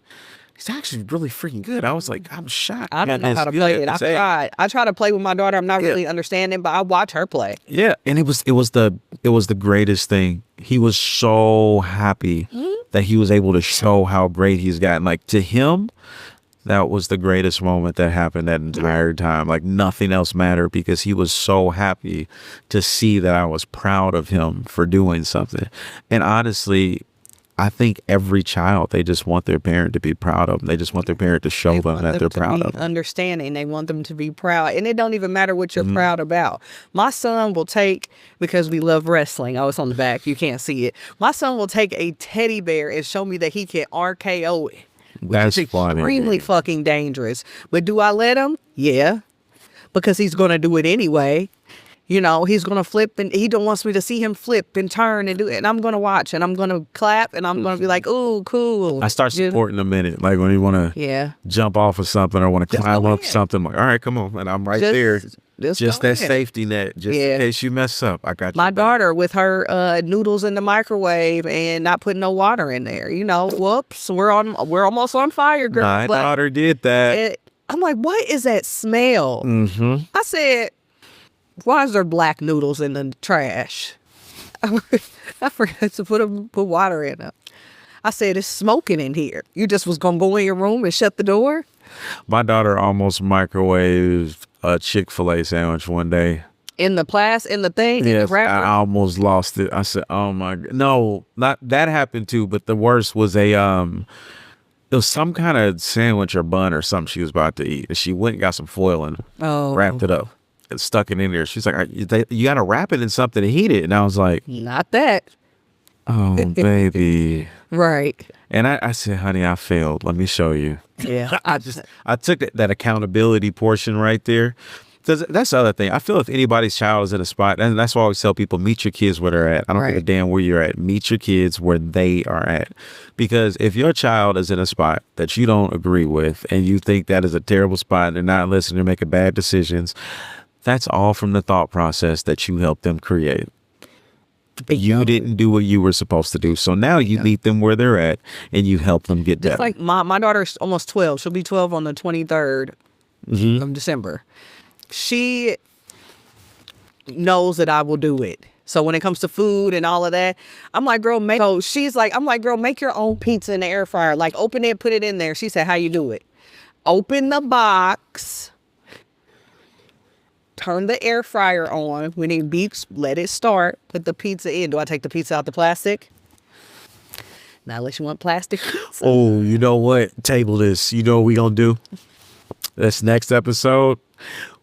He's actually really freaking good. I was like, I'm shocked. I don't know how to play it. I try to play with my daughter. I'm not really understanding, but I watch her play. Yeah, and it was the greatest thing. He was so happy that he was able to show how great he's gotten. Like, to him, that was the greatest moment that happened that entire time. Like, nothing else mattered because he was so happy to see that I was proud of him for doing something. And honestly, I think every child, they just want their parent to be proud of them. They just want their parent to show them that they're proud of them. Understanding. They want them to be proud. And it don't even matter what you're proud about. My son will take, because we love wrestling. Oh, it's on the back. You can't see it. My son will take a teddy bear and show me that he can RKO it. That's funny. Extremely fucking dangerous. But do I let him? Yeah. Because he's going to do it anyway. You know, he's going to flip and he don't wants me to see him flip and turn and do it. And I'm going to watch and I'm going to clap and I'm going to be like, ooh, cool. I start supporting a minute. Like when you want to jump off of something or want to climb up something, I'm like, all right, come on. And I'm right there. Just that safety net, just in case you mess up. I got you. My daughter with her noodles in the microwave and not putting no water in there. You know, whoops, we're almost on fire, girl. My daughter did that. I'm like, what is that smell? Mm-hmm. I said, why is there black noodles in the trash? I forgot to put water in them. I said, it's smoking in here. You just was going to go in your room and shut the door? My daughter almost microwaved a Chick-fil-A sandwich one day. In the thing? Yes, I almost lost it. I said, oh my God. No, not that happened too, but the worst was it was some kind of sandwich or bun or something she was about to eat. And she went and got some foil and wrapped it up. Stuck it in there. She's like, you gotta wrap it in something to heat it. And I was like, not that. Oh, baby. Right. And I said, honey, I failed. Let me show you. Yeah. I took that accountability portion right there. Because that's the other thing. I feel if anybody's child is in a spot, and that's why I always tell people, meet your kids where they're at. I don't give a damn where you're at. Meet your kids where they are at. Because if your child is in a spot that you don't agree with and you think that is a terrible spot and they're not listening, they're making bad decisions, that's all from the thought process that you helped them create. You didn't do what you were supposed to do. So now you meet them where they're at and you help them get better. Just like my daughter's almost 12. She'll be 12 on the 23rd of December. She knows that I will do it. So when it comes to food and all of that, I'm like, girl, make your own pizza in the air fryer. Like, open it, put it in there. She said, how you do it? Open the box. Turn the air fryer on. When it beeps, let it start. Put the pizza in. Do I take the pizza out the plastic? Not unless you want plastic. Oh, you know what? Table this. You know what we gonna do? This next episode,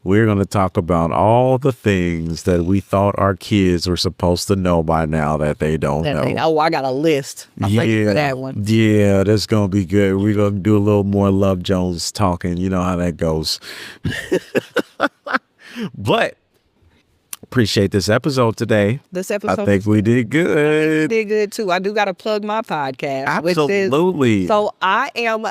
we're gonna talk about all the things that we thought our kids were supposed to know by now that they don't know. Oh, I got a list. I'll thank you for that one. Yeah, that's gonna be good. We're gonna do a little more Love Jones talking. You know how that goes. But appreciate this episode today. I think we did good. Did good too. I do got to plug my podcast. Absolutely. So I am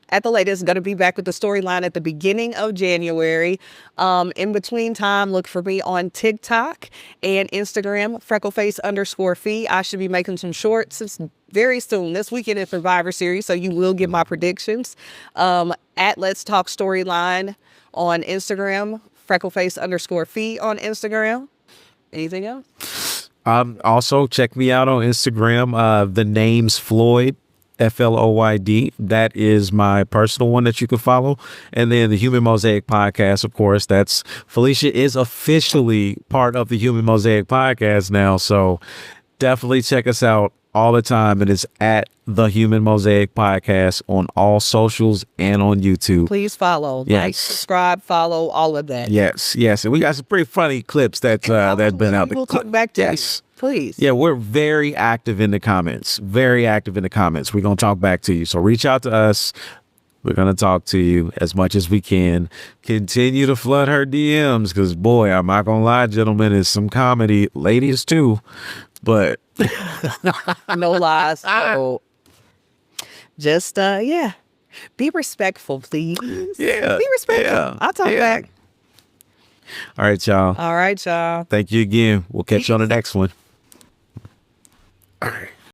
at the latest going to be back with the storyline at the beginning of January. In between time, look for me on TikTok and Instagram, FreckleFace_Fee. I should be making some shorts very soon. This weekend is Survivor Series, so you will get my predictions. At Let's Talk Storyline on Instagram, FreckleFace_Fee on Instagram. Anything else? Also, check me out on Instagram. The name's Floyd, Floyd. That is my personal one that you can follow. And then the Human Mosaic Podcast, of course, that's Felecia is officially part of the Human Mosaic Podcast now. So definitely check us out all the time. It is at the Human Mosaic Podcast on all socials and on YouTube. Please follow, like, subscribe, follow, all of that. Yes. And we got some pretty funny clips that's been out there. We'll come back to you. Please. Yeah, we're very active in the comments. We're going to talk back to you. So reach out to us. We're going to talk to you as much as we can. Continue to flood her DMs because, boy, I'm not going to lie, gentlemen, it's some comedy. Ladies, too. But no lies. So just, be respectful, please. Yeah. Be respectful. Yeah. I'll talk back. All right, y'all. Thank you again. We'll catch you on the next one. All right.